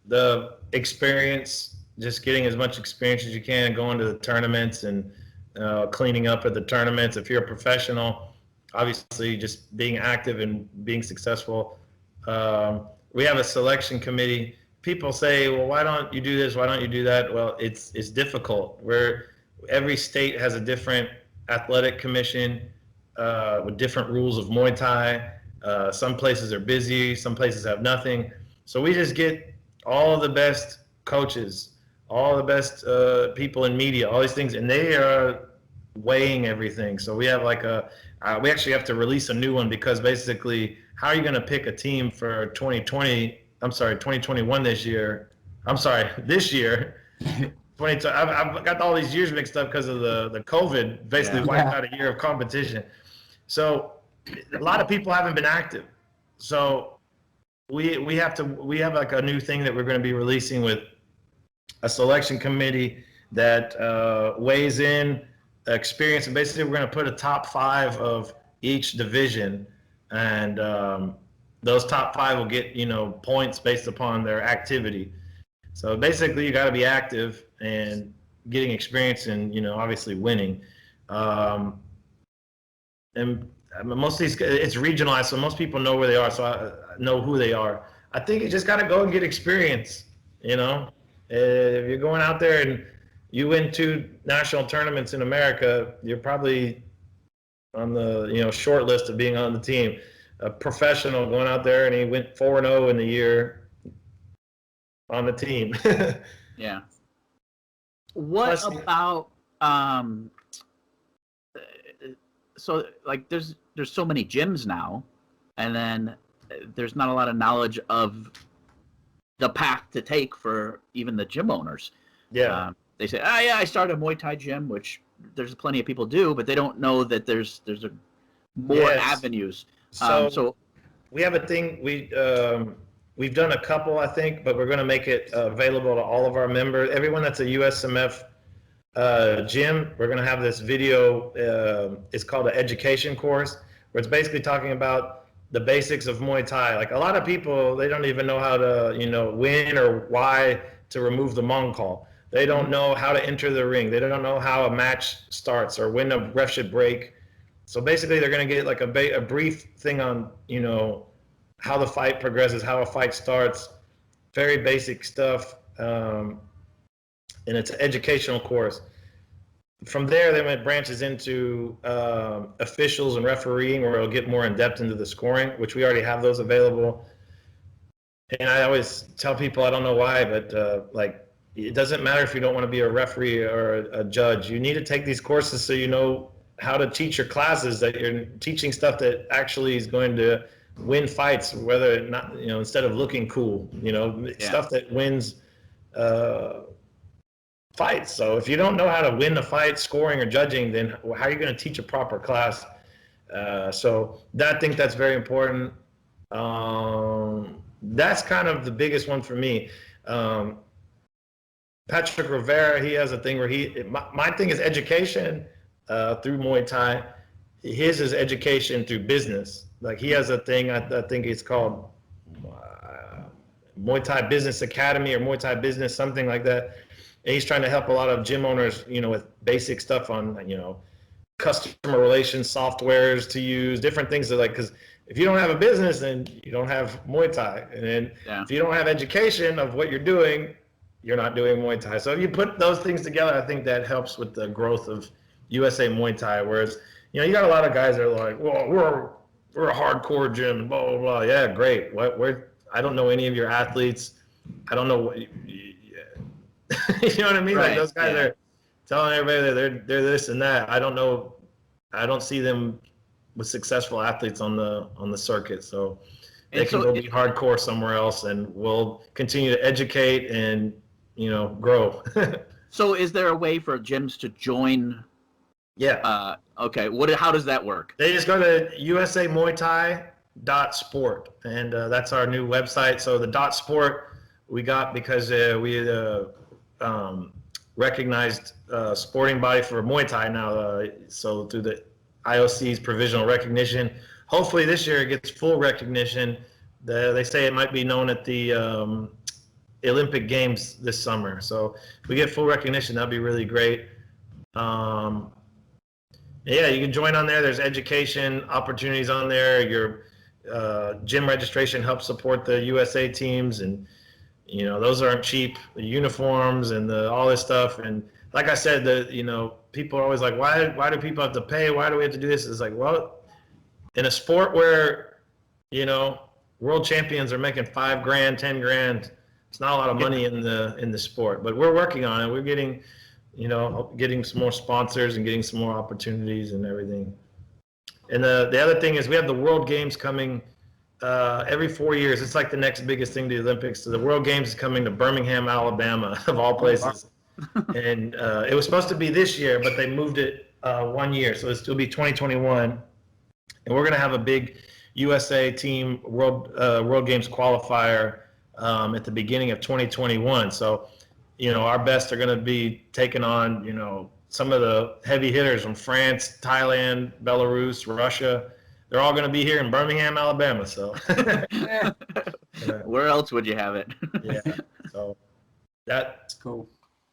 The experience, just getting as much experience as you can, going to the tournaments and cleaning up at the tournaments. If you're a professional, obviously just being active and being successful. We have a selection committee. People say, well, why don't you do this? Why don't you do that? Well, it's difficult. Every state has a different athletic commission with different rules of Muay Thai. Some places are busy. Some places have nothing. So we just get all of the best coaches, all the best people in media, all these things, and they are weighing everything. So we have we actually have to release a new one because basically, how are you going to pick a team for 2021 this year? This year. I've got all these years mixed up because of the COVID, basically wiped out a year of competition. So a lot of people haven't been active. So we have like a new thing that we're going to be releasing with a selection committee that weighs in experience, and basically we're going to put a top 5 of each division, and those top 5 will get points based upon their activity. So basically you got to be active and getting experience and obviously winning. And most of these, it's regionalized, so most people know where they are, so I know who they are. I think you just got to go and get experience. If you're going out there and you win 2 national tournaments in America, you're probably on the short list of being on the team. A professional going out there and he went 4-0 in the year on the team. Yeah. What about so like there's so many gyms now, and then there's not a lot of knowledge of the path to take for even the gym owners. Yeah. They say, oh yeah, I started a Muay Thai gym, which there's plenty of people do, but they don't know that there's more avenues. So we have a thing. We've done a couple, I think, but we're going to make it available to all of our members. Everyone that's a USMF gym, we're going to have this video. It's called an education course, where it's basically talking about the basics of Muay Thai. Like a lot of people, they don't even know how to, win or why to remove the Mong call. They don't know how to enter the ring. They don't know how a match starts or when a ref should break. So basically, they're going to get like a brief thing on, how the fight progresses, how a fight starts, very basic stuff. And it's an educational course. From there, then it branches into officials and refereeing, where it'll get more in depth into the scoring, which we already have those available. And I always tell people, I don't know why, but it doesn't matter if you don't want to be a referee or a judge. You need to take these courses so you know how to teach your classes, that you're teaching stuff that actually is going to win fights, whether not, instead of looking cool, stuff that wins fights. So if you don't know how to win a fight, scoring or judging, then how are you going to teach a proper class? So I think that's very important. That's kind of the biggest one for me. Patrick Rivera, he has a thing where my thing is education through Muay Thai. His is education through business. Like he has a thing, I think it's called Muay Thai Business Academy or Muay Thai Business, something like that. And he's trying to help a lot of gym owners, with basic stuff on, customer relations, softwares to use, different things because if you don't have a business, then you don't have Muay Thai. And then if you don't have education of what you're doing, you're not doing Muay Thai. So if you put those things together, I think that helps with the growth of USA Muay Thai. Whereas, you got a lot of guys that are like, well, we're a hardcore gym, blah blah blah. Yeah, great. I don't know any of your athletes. I don't know what you know what I mean. Like Right, those guys yeah. are telling everybody that they're this and that. I don't know. I don't see them with successful athletes on the circuit. So they And can so go be hardcore somewhere else, and we'll continue to educate and grow. So is there a way for gyms to join? Yeah. Okay. How does that work? They just go to usamuaythai.sport, and that's our new website. So the .sport we got because we had recognized sporting body for Muay Thai now. So through the IOC's provisional recognition, hopefully this year it gets full recognition. They say it might be known at the Olympic Games this summer. So if we get full recognition, that'd be really great. Yeah, you can join on there. There's education opportunities on there. Your gym registration helps support the USA teams, and those aren't cheap. The uniforms and all this stuff. And like I said, people are always like, why do people have to pay? Why do we have to do this? It's like, well, in a sport where world champions are making $5,000, $10,000, it's not a lot of money in the sport. But we're working on it. We're getting some more sponsors and getting some more opportunities and everything. And the other thing is we have the World Games coming every 4 years. It's like the next biggest thing to the Olympics. So the World Games is coming to Birmingham, Alabama, of all places. And it was supposed to be this year, but they moved it 1 year. So it'll still be 2021. And we're going to have a big USA team World Games qualifier at the beginning of 2021. So our best are going to be taking on, some of the heavy hitters from France, Thailand, Belarus, Russia. They're all going to be here in Birmingham, Alabama. So Where else would you have it? yeah. So that's Cool.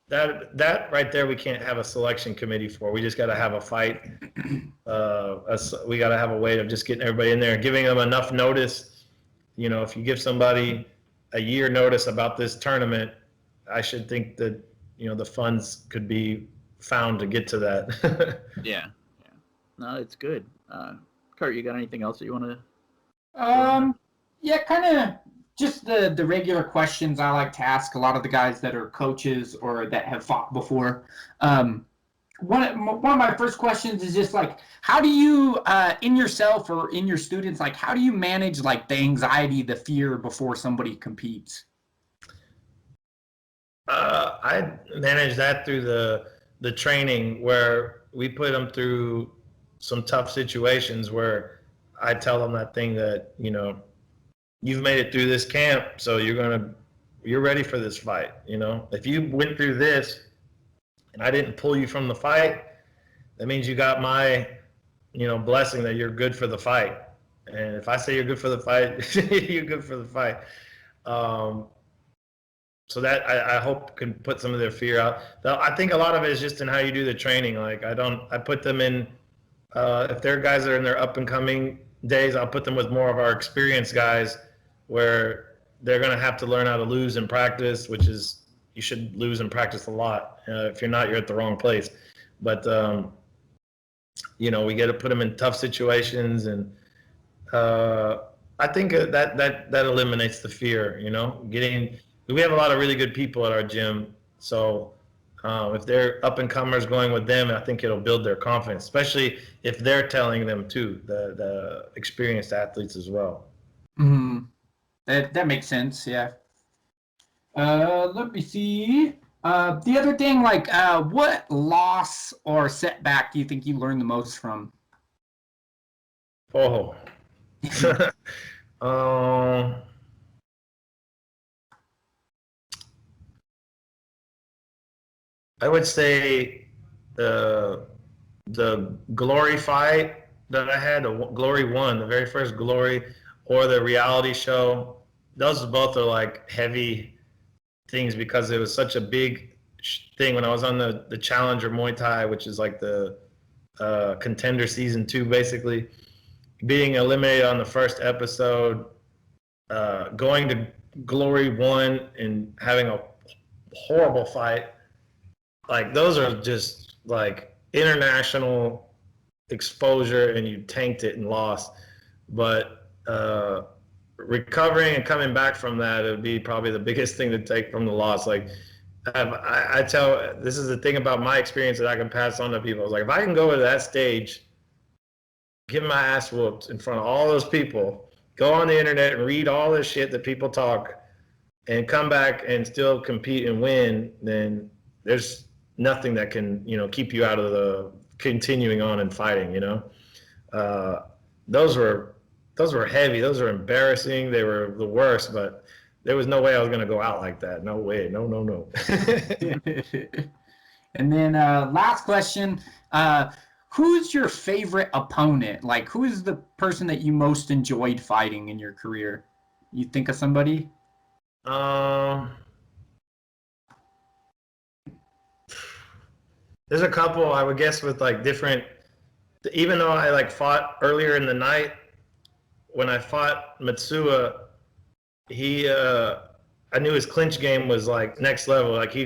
That right there, we can't have a selection committee for. We just got to have a fight. We got to have a way of just getting everybody in there and giving them enough notice. If you give somebody a year notice about this tournament, I should think that the funds could be found to get to that. Yeah. No, it's good. Kurt, you got anything else that you want to? Yeah, kind of just the regular questions I like to ask a lot of the guys that are coaches or that have fought before. One of my first questions is just like, how do you, in yourself or in your students, like, how do you manage like the anxiety, the fear before somebody competes? I manage that through the training where we put them through some tough situations where I tell them that thing that, you've made it through this camp, so you're ready for this fight. If you went through this and I didn't pull you from the fight, that means you got my, blessing that you're good for the fight. And if I say you're good for the fight, you're good for the fight. So that I hope can put some of their fear out. I think a lot of it is just in how you do the training. Like I put them in, if they're guys that are in their up and coming days, I'll put them with more of our experienced guys where they're going to have to learn how to lose in practice, which is, you should lose in practice a lot. If you're not, you're at the wrong place. But, we got to put them in tough situations. And I think that eliminates the fear, we have a lot of really good people at our gym. So if they're up and comers going with them, I think it'll build their confidence, especially if they're telling them too, the experienced athletes as well. Mm-hmm. That makes sense. Yeah. Let me see. The other thing, like, what loss or setback do you think you learned the most from? Oh. I would say the Glory fight that I had, the Glory 1, the very first Glory, or the reality show. Those both are like heavy things because it was such a big thing when I was on the Challenger Muay Thai, which is like the Contender Season 2, basically. Being eliminated on the first episode, going to Glory 1 and having a horrible fight. Like, those are just like international exposure, and you tanked it and lost. but recovering and coming back from that would be probably the biggest thing to take from the loss. Like I tell, this is the thing about my experience that I can pass on to people. It's like, if I can go to that stage, get my ass whooped in front of all those people, go on the internet and read all this shit that people talk, and come back and still compete and win, then there's nothing that can, keep you out of the continuing on and fighting, those were heavy. Those were embarrassing. They were the worst, but there was no way I was going to go out like that. No way. No. And then last question, who's your favorite opponent? Like, who is the person that you most enjoyed fighting in your career? You think of somebody? There's a couple, I would guess, with like different, even though I like fought earlier in the night, when I fought Matsua, I knew his clinch game was like next level. Like he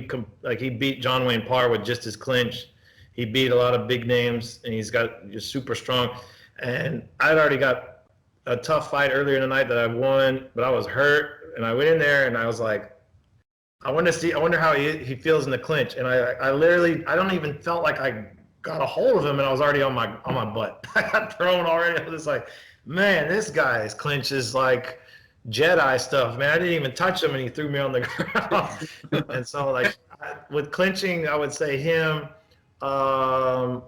beat John Wayne Parr with just his clinch. He beat a lot of big names, and he's got just super strong. And I'd already got a tough fight earlier in the night that I won, but I was hurt, and I went in there and I was like, I wonder how he feels in the clinch. And I literally, I don't even felt like I got a hold of him, and I was already on my butt. I got thrown already. I was like, man, this guy's clinch is like Jedi stuff, man. I didn't even touch him, and he threw me on the ground. And so, like, with clinching, I would say him. I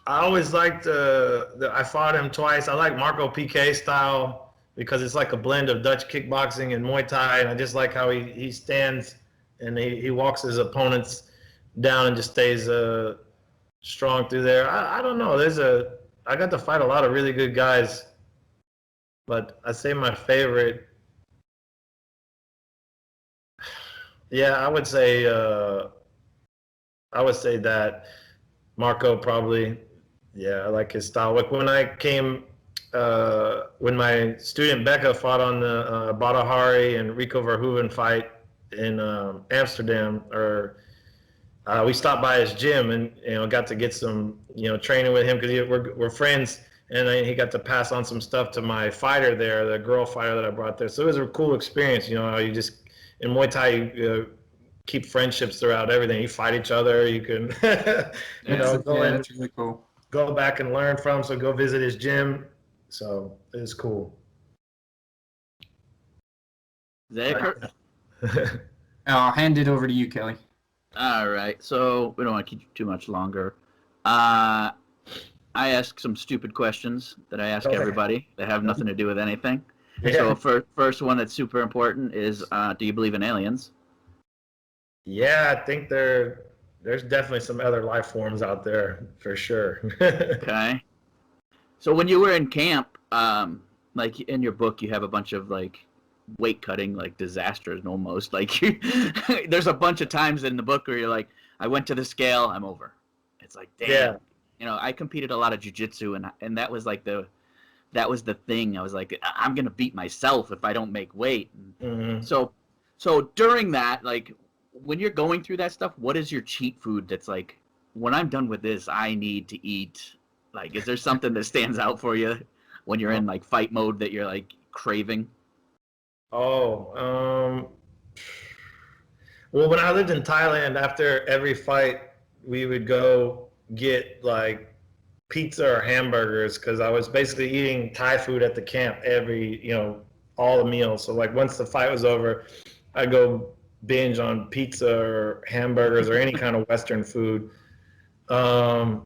always liked I fought him twice. I like Marco PK style because it's like a blend of Dutch kickboxing and Muay Thai, and I just like how he stands and he walks his opponents down and just stays strong through there. I don't know. I got to fight a lot of really good guys, but I'd say my favorite, yeah, I would say that Marco probably. Yeah, I like his style. Like when I came, when my student Becca fought on the Badahari and Rico Verhoeven fight in Amsterdam, we stopped by his gym and got to get some training with him because we're friends, and he got to pass on some stuff to my fighter there, the girl fighter that I brought there. So it was a cool experience. How you just in Muay Thai you keep friendships throughout everything. You fight each other. You can That's really cool. Go back and learn from. So go visit his gym. So it was cool. I'll hand it over to you, Kelly. All right, so we don't want to keep you too much longer. I ask some stupid questions that I ask everybody that have nothing to do with anything. Yeah. So first one that's super important is, do you believe in aliens? Yeah, I think there's definitely some other life forms out there for sure. Okay. So when you were in camp, like in your book, you have a bunch of like weight cutting, like disasters almost. Like there's a bunch of times in the book where you're like, I went to the scale, I'm over. It's like, damn. Yeah. I competed a lot of jiu-jitsu, and that was like that was the thing. I was like, I'm gonna beat myself if I don't make weight. Mm-hmm. So during that, like, when you're going through that stuff, what is your cheat food that's like, when I'm done with this, I need to eat? Like, is there something that stands out for you when you're in like fight mode that you're like craving? Well, when I lived in Thailand, after every fight, we would go get like pizza or hamburgers because I was basically eating Thai food at the camp all the meals. So like once the fight was over, I'd go binge on pizza or hamburgers or any kind of Western food. What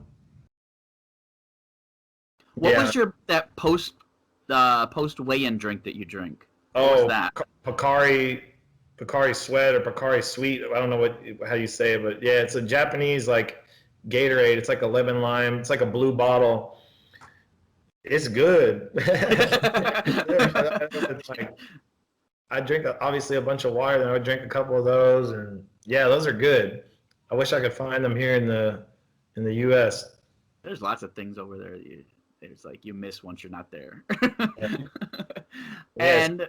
was that post weigh-in drink that you drink? What was that? Pocari Sweat or Pocari Sweet. I don't know how you say it, but yeah, it's a Japanese like Gatorade. It's like a lemon lime. It's like a blue bottle. It's good. I drink obviously a bunch of water, then I would drink a couple of those, and yeah, those are good. I wish I could find them here in the U.S. There's lots of things over there that it's like you miss once you're not there. Yeah. And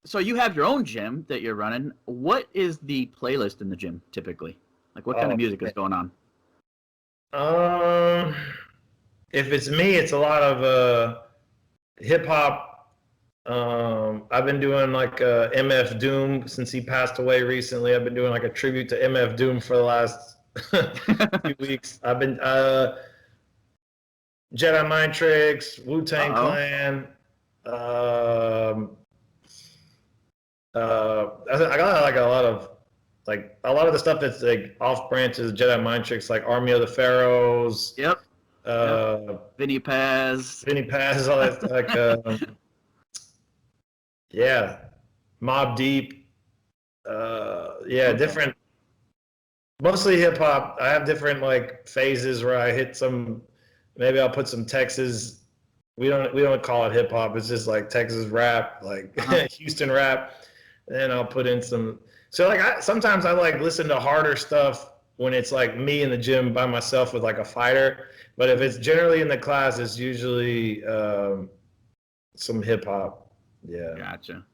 so you have your own gym that you're running. What is the playlist in the gym typically? Like what kind of music is going on? If it's me, it's a lot of hip hop. I've been doing like MF Doom since he passed away recently. I've been doing like a tribute to MF Doom for the last few weeks. I've been Jedi Mind Tricks, Wu-Tang Clan. I got like a lot of the stuff that's like off branches, Jedi Mind Tricks, like Army of the Pharaohs. Yep. Vinny Paz, all that like yeah, Mob Deep. Different. Mostly hip hop. I have different like phases where I hit some. Maybe I'll put some Texas. We don't call it hip hop. It's just like Texas rap, like Houston rap. And then I'll put in some. So like sometimes I like listen to harder stuff when it's like me in the gym by myself with like a fighter. But if it's generally in the class, it's usually some hip hop. Yeah. Gotcha.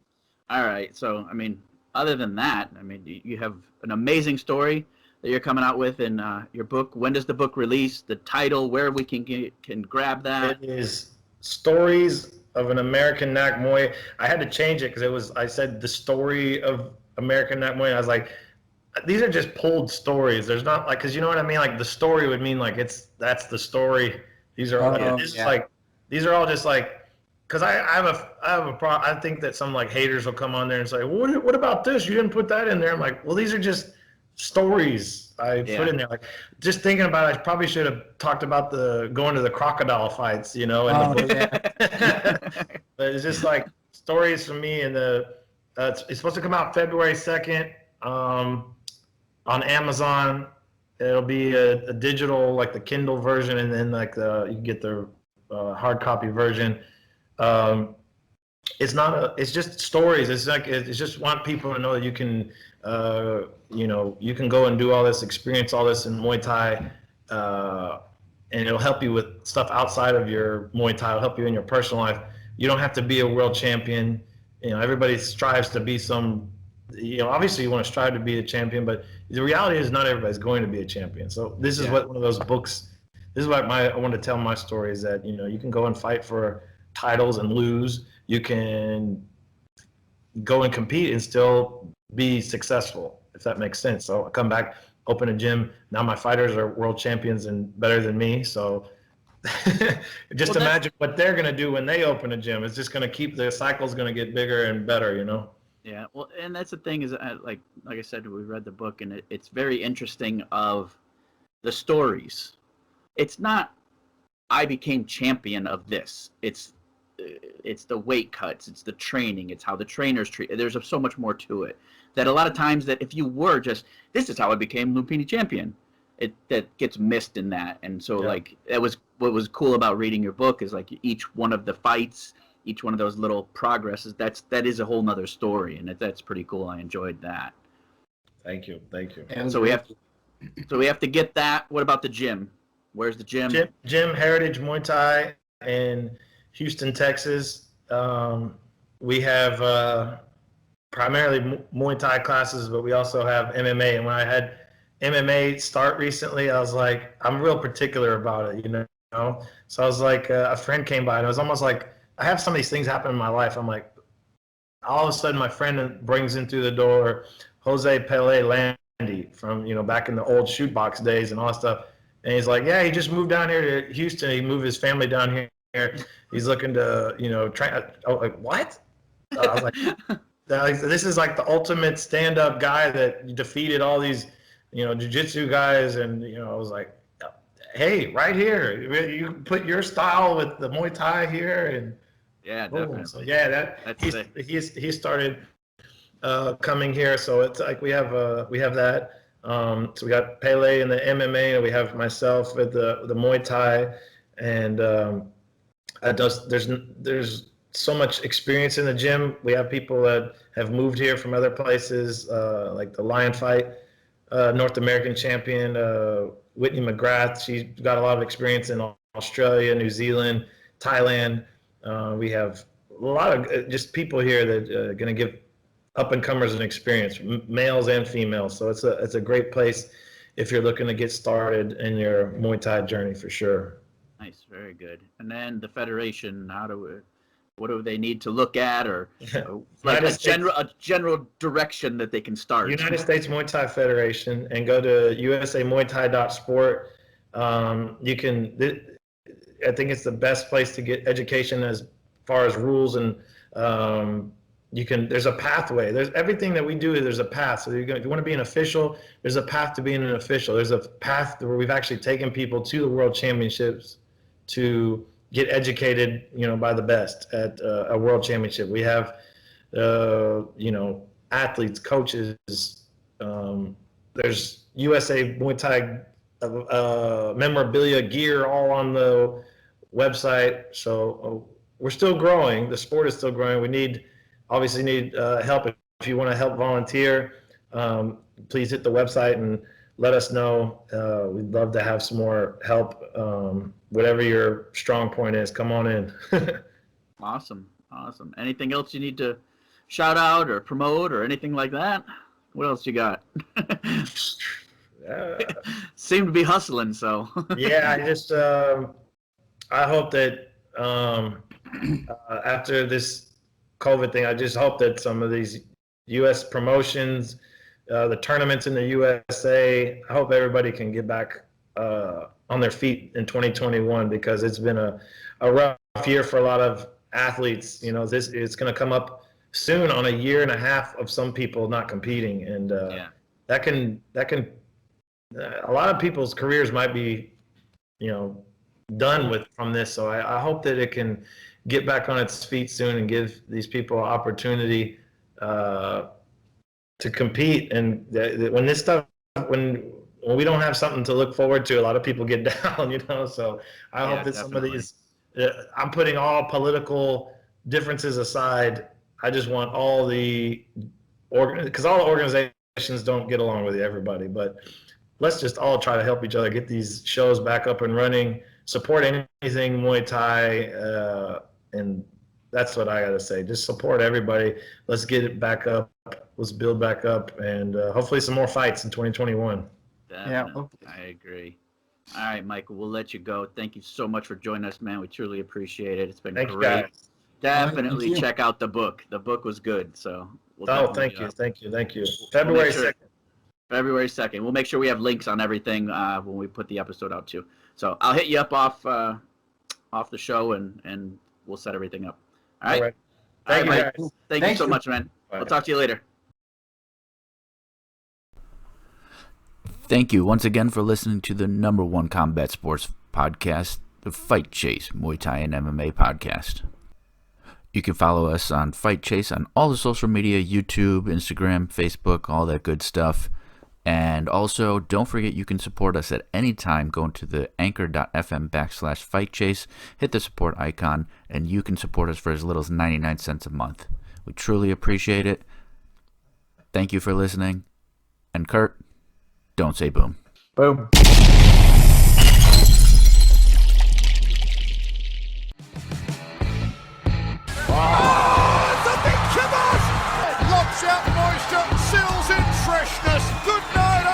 All right. So I mean, other than that, I mean, you have an amazing story that you're coming out with in your book. When does the book release? The title, where we can grab that? It is Stories of an American Knack Muay. I had to change it because I said the story of American Knack Muay. I was like, these are just pulled stories. There's not like, because you know what I mean? Like the story would mean like that's the story. These are like, these are all just like, because I have a problem. I think that some like haters will come on there and say, well, what about this? You didn't put that in there. I'm like, well, these are just stories I put in there. Like just thinking about it, I probably should have talked about going to the crocodile fights, you know. But it's just like stories from me, and it's supposed to come out February 2nd on Amazon. It'll be a digital, like the Kindle version, and then like you get the hard copy version. It's just stories. It's just want people to know that you can you can go and do all this, experience all this in Muay Thai, and it'll help you with stuff outside of your Muay Thai. It'll help you in your personal life. You don't have to be a world champion. You know, everybody strives to be some. You know, obviously you want to strive to be a champion, but the reality is not everybody's going to be a champion. So this is what one of those books. This is what I want to tell my story is that you can go and fight for titles and lose. You can go and compete and still be successful, if that makes sense. So I come back, open a gym. Now my fighters are world champions and better than me. So just imagine what they're going to do when they open a gym. It's just going to keep the cycle's going to get bigger and better, you know? Yeah. Well, and that's the thing is like I said, we read the book and it's very interesting of the stories. It's not, I became champion of this. It's the weight cuts, it's the training, it's how the trainers treat. There's so much more to it that a lot of times that if you were just, this is how I became Lumpini champion, that gets missed in that. And so like that was what was cool about reading your book is like each one of the fights, each one of those little progresses, that is a whole nother story, and that's pretty cool. I enjoyed that. Thank you. And so we have to get that. What about the gym? Where's the gym? Gym Heritage Muay Thai in Houston, Texas. We have primarily Muay Thai classes, but we also have MMA. And when I had MMA start recently, I was like, I'm real particular about it, you know? So I was like, a friend came by, and it was almost like, I have some of these things happen in my life. I'm like, all of a sudden my friend brings in through the door Jose Pele Landy from, back in the old shoot box days and all that stuff. And he's like, yeah, he just moved down here to Houston. He moved his family down here. He's looking to, train. Oh, like, what? I was like, this is like the ultimate stand-up guy that defeated all these, jiu-jitsu guys. And, I was like, hey, right here, you put your style with the Muay Thai here. And yeah, definitely. So, yeah, he started coming here. So it's like we have that. So we got Pele in the MMA, and we have myself with the Muay Thai, and there's so much experience in the gym. We have people that have moved here from other places, like the Lion Fight North American champion Whitney McGrath. She's got a lot of experience in Australia, New Zealand, Thailand. We have a lot of just people here that are going to give up-and-comers an experience, males and females. So it's a great place if you're looking to get started in your Muay Thai journey for sure. Nice, very good. And then the federation, what do they need to look at, or like United States- a general direction that they can start? United States Muay Thai Federation, and go to usamuaythai.sport. You can. I think it's the best place to get education as far as rules, and you can. There's a pathway. There's everything that we do. There's a path. So if you want to be an official, there's a path to being an official. There's a path where we've actually taken people to the World Championships to get educated, by the best at a World Championship. We have, athletes, coaches. There's USA Muay Thai memorabilia, gear, all on the website. So we're still growing. The sport is still growing. We obviously need help. If you want to help volunteer, please hit the website and let us know. We'd love to have some more help. Whatever your strong point is, come on in. Awesome. Anything else you need to shout out or promote or anything like that? What else you got? Seem to be hustling, so. Yeah, I hope that after this COVID thing, I just hope that some of these U.S. promotions, the tournaments in the USA, I hope everybody can get back on their feet in 2021, because it's been a rough year for a lot of athletes. It's going to come up soon on a year and a half of some people not competing, and that can a lot of people's careers might be done with from this. So I hope that it can get back on its feet soon and give these people an opportunity to compete. And when this stuff, when we don't have something to look forward to, a lot of people get down, So I hope that definitely. some of these, I'm putting all political differences aside. I just want all because all the organizations don't get along with everybody, but let's just all try to help each other get these shows back up and running, support anything Muay Thai, and that's what I got to say. Just support everybody. Let's get it back up. Let's build back up, and hopefully some more fights in 2021. Definitely. I agree. All right, Michael, we'll let you go. Thank you so much for joining us, man. We truly appreciate it. It's been Thank you, great. guys. Definitely Thank you. check out the book. The book was good. So Thank you. February 2nd. February 2nd. We'll make sure we have links on everything when we put the episode out too. So I'll hit you up off the show, and we'll set everything up. All right. All right. All right, Thank you, Mike. guys. Thank you so much, man. Bye. I'll talk to you later. Thank you once again for listening to the #1 combat sports podcast, the Fight Chase Muay Thai and MMA podcast. You can follow us on Fight Chase on all the social media, YouTube, Instagram, Facebook, all that good stuff. And also, don't forget you can support us at any time going to the anchor.fm/fightchase, hit the support icon, and you can support us for as little as 99 cents a month. We truly appreciate it. Thank you for listening. And Kurt, don't say boom. Boom. The big kibbles! Lobs out moisture, seals in freshness. Good night,